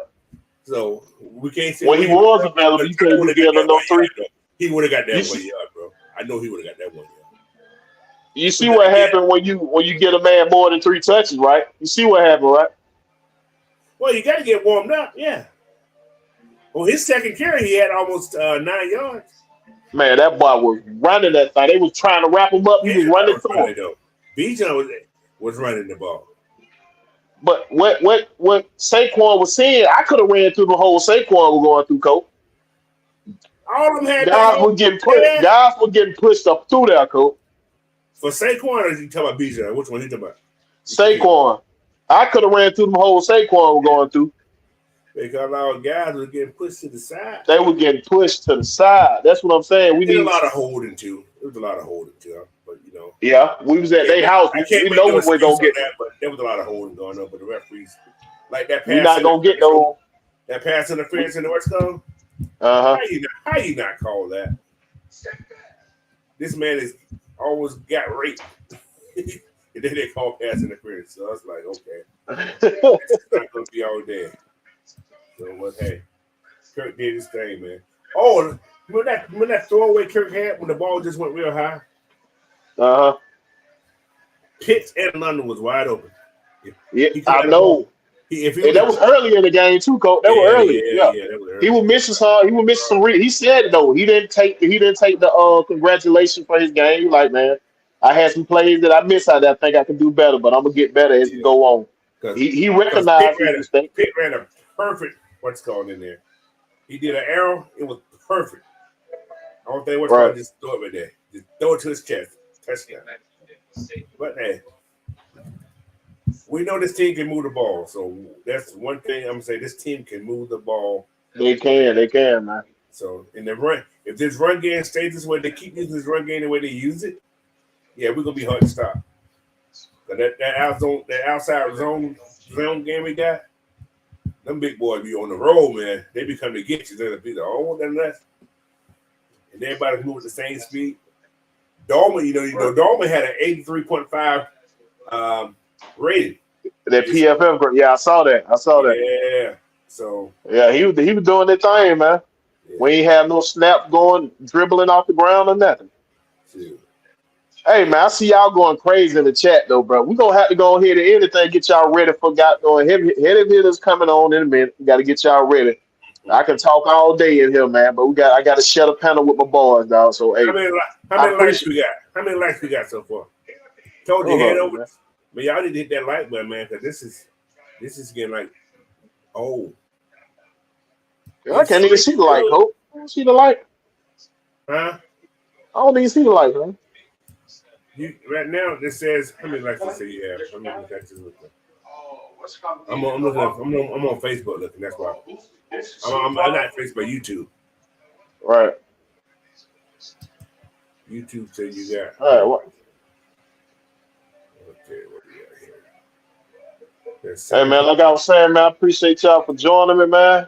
Speaker 2: So we can't say
Speaker 1: when he was available, you couldn't give him no 3.
Speaker 2: He would have got that 1 yard, bro. I know he would have got that 1 yard.
Speaker 1: You see what happened when you get a man more than 3 touches, right? You see what happened, right?
Speaker 2: Well, you got to get warmed up, yeah. Well, his second carry, he had almost 9 yards.
Speaker 1: Man, that boy was running that thing. They was trying to wrap him up. He was running through him.
Speaker 2: Bijan was running the ball.
Speaker 1: But what Saquon was saying, I could have ran through the whole Saquon was going through, Coach.
Speaker 2: All of them had
Speaker 1: guys were getting pushed up through there, Coach.
Speaker 2: For Saquon, or is he talking about Bijan? Which one he talking about?
Speaker 1: Saquon. I could have ran through the whole Saquon was going through.
Speaker 2: Because our guys were getting pushed to the side.
Speaker 1: They were getting pushed to the side. That's what I'm saying. We need
Speaker 2: a lot of holding too. There was a lot of holding too, but you know.
Speaker 1: Yeah, we was at their house.
Speaker 2: I can't
Speaker 1: We
Speaker 2: make
Speaker 1: know
Speaker 2: no
Speaker 1: we weren't
Speaker 2: excuse
Speaker 1: gonna
Speaker 2: on
Speaker 1: get.
Speaker 2: that, but there was a lot of holding going on. But the referees, like that
Speaker 1: We
Speaker 2: pass
Speaker 1: not gonna get
Speaker 2: interference,
Speaker 1: no.
Speaker 2: that pass interference in the West Coast.
Speaker 1: Uh huh.
Speaker 2: How you not call that? This man is always got raped. And then they call pass interference. So I was like, okay, this is not gonna be all day. So what? Hey, Kirk did his thing, man. Oh, remember that throwaway Kirk had when the ball just went real high?
Speaker 1: Uh huh.
Speaker 2: Pitts and London was wide open.
Speaker 1: Yeah,
Speaker 2: He could
Speaker 1: I
Speaker 2: have the ball.
Speaker 1: know.
Speaker 2: If he
Speaker 1: And that was early in the game too, Coach. That was early. Yeah.
Speaker 2: that was
Speaker 1: He
Speaker 2: early.
Speaker 1: was missing some. He was missing some. He said it, though he didn't take. He didn't take the congratulations for his game. He like, man, I had some plays that I missed out there. I think I can do better, but I'm gonna get better as we
Speaker 2: Yeah,
Speaker 1: go on.
Speaker 2: because
Speaker 1: He
Speaker 2: Pitt
Speaker 1: recognized his mistake.
Speaker 2: ran a perfect what's called in there. He did an arrow. It was perfect. I don't think what's
Speaker 1: Right.
Speaker 2: called just throw it right there. Just throw it to his chest. Touchdown. But hey, we know this team can move the ball. So that's one thing I'm gonna say. This team can move the ball.
Speaker 1: They can, man.
Speaker 2: So in the run, if this run game stays this way, they keep using this run game the way they use it. Yeah, we're gonna be hard to stop. But that outside zone game we got, them big boys be on the road, man. They be coming to get you. They'll be the then that. And everybody's moving at the same speed. Dolman, Dolman had an 83.5 rating.
Speaker 1: That PFF, yeah, I saw that.
Speaker 2: Yeah. So
Speaker 1: Yeah, he was doing that thing, man.
Speaker 2: yeah.
Speaker 1: We ain't have no snap going, dribbling off the ground or nothing.
Speaker 2: Shoot.
Speaker 1: Hey, man, I see y'all going crazy in the chat, though, bro. We're going to have to go ahead and anything, get y'all ready for heavy hitters coming on in a minute. We got to get y'all ready. I can talk all day in here, man, but I got to shut a panel with my boys, dog. So, hey,
Speaker 2: How many likes we got? How many likes we got so far? Told you head over. Man, y'all need to hit that like button, man, because this is getting like, oh.
Speaker 1: I can't even see the light, Hope. I don't see the light.
Speaker 2: Huh?
Speaker 1: I don't even see the light, man.
Speaker 2: Right now, it says, how many likes does it say you have? I'm on Facebook looking, that's why. I'm not Facebook, YouTube.
Speaker 1: Right.
Speaker 2: YouTube said you got.
Speaker 1: All right, what?
Speaker 2: Okay, what do we got here?
Speaker 1: Hey, man, like I was saying, man, I appreciate y'all for joining me, man.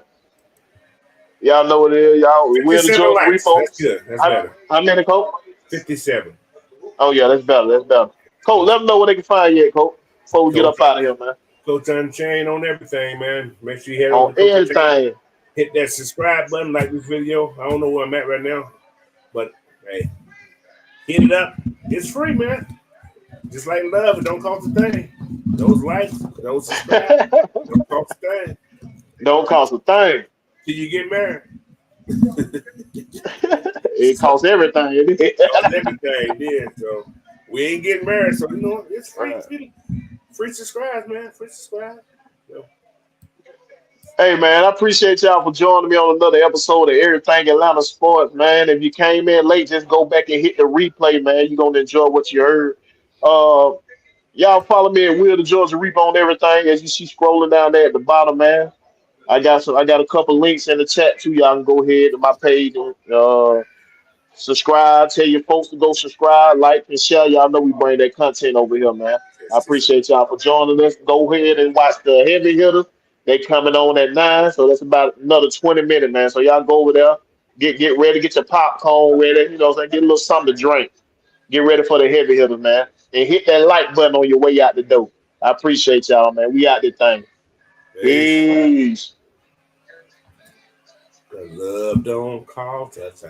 Speaker 1: Y'all know what it is. Y'all, we're the George Repo.
Speaker 2: That's good. That's better.
Speaker 1: How many, Coach?
Speaker 2: 57.
Speaker 1: Oh, yeah, that's better. Coach, let them know where they can find you at, Coach, before we get up out of here, man.
Speaker 2: Coach Unchained on everything, man. Make sure you head
Speaker 1: on everything.
Speaker 2: Hit that subscribe button, like this video. I don't know where I'm at right now, but hey, hit it up. It's free, man. Just like love, it don't cost a thing. Those likes, those subscribe, don't cost a thing.
Speaker 1: Don't cost a thing.
Speaker 2: Till you get married.
Speaker 1: It costs everything.
Speaker 2: It costs everything, yeah. So we ain't getting married, so it's free. Free subscribe, man. Free subscribe. So.
Speaker 1: Hey, man, I appreciate y'all for joining me on another episode of Errrthang Atlanta Sports, man. If you came in late, just go back and hit the replay, man. You're going to enjoy what you heard. Y'all follow me at Will the Georgia Reaper on everything, as you see scrolling down there at the bottom, man. I got a couple links in the chat, too. Y'all can go ahead to my page and subscribe. Tell your folks to go subscribe, like, and share. Y'all know we bring that content over here, man. I appreciate y'all for joining us. Go ahead and watch the heavy hitters. They coming on at 9, so that's about another 20 minutes, man. So y'all go over there, get ready, get your popcorn ready. You know what I'm saying? Get a little something to drink. Get ready for the heavy hitters, man. And hit that like button on your way out the door. I appreciate y'all, man. We out this thing. Peace.
Speaker 2: The love don't cost us.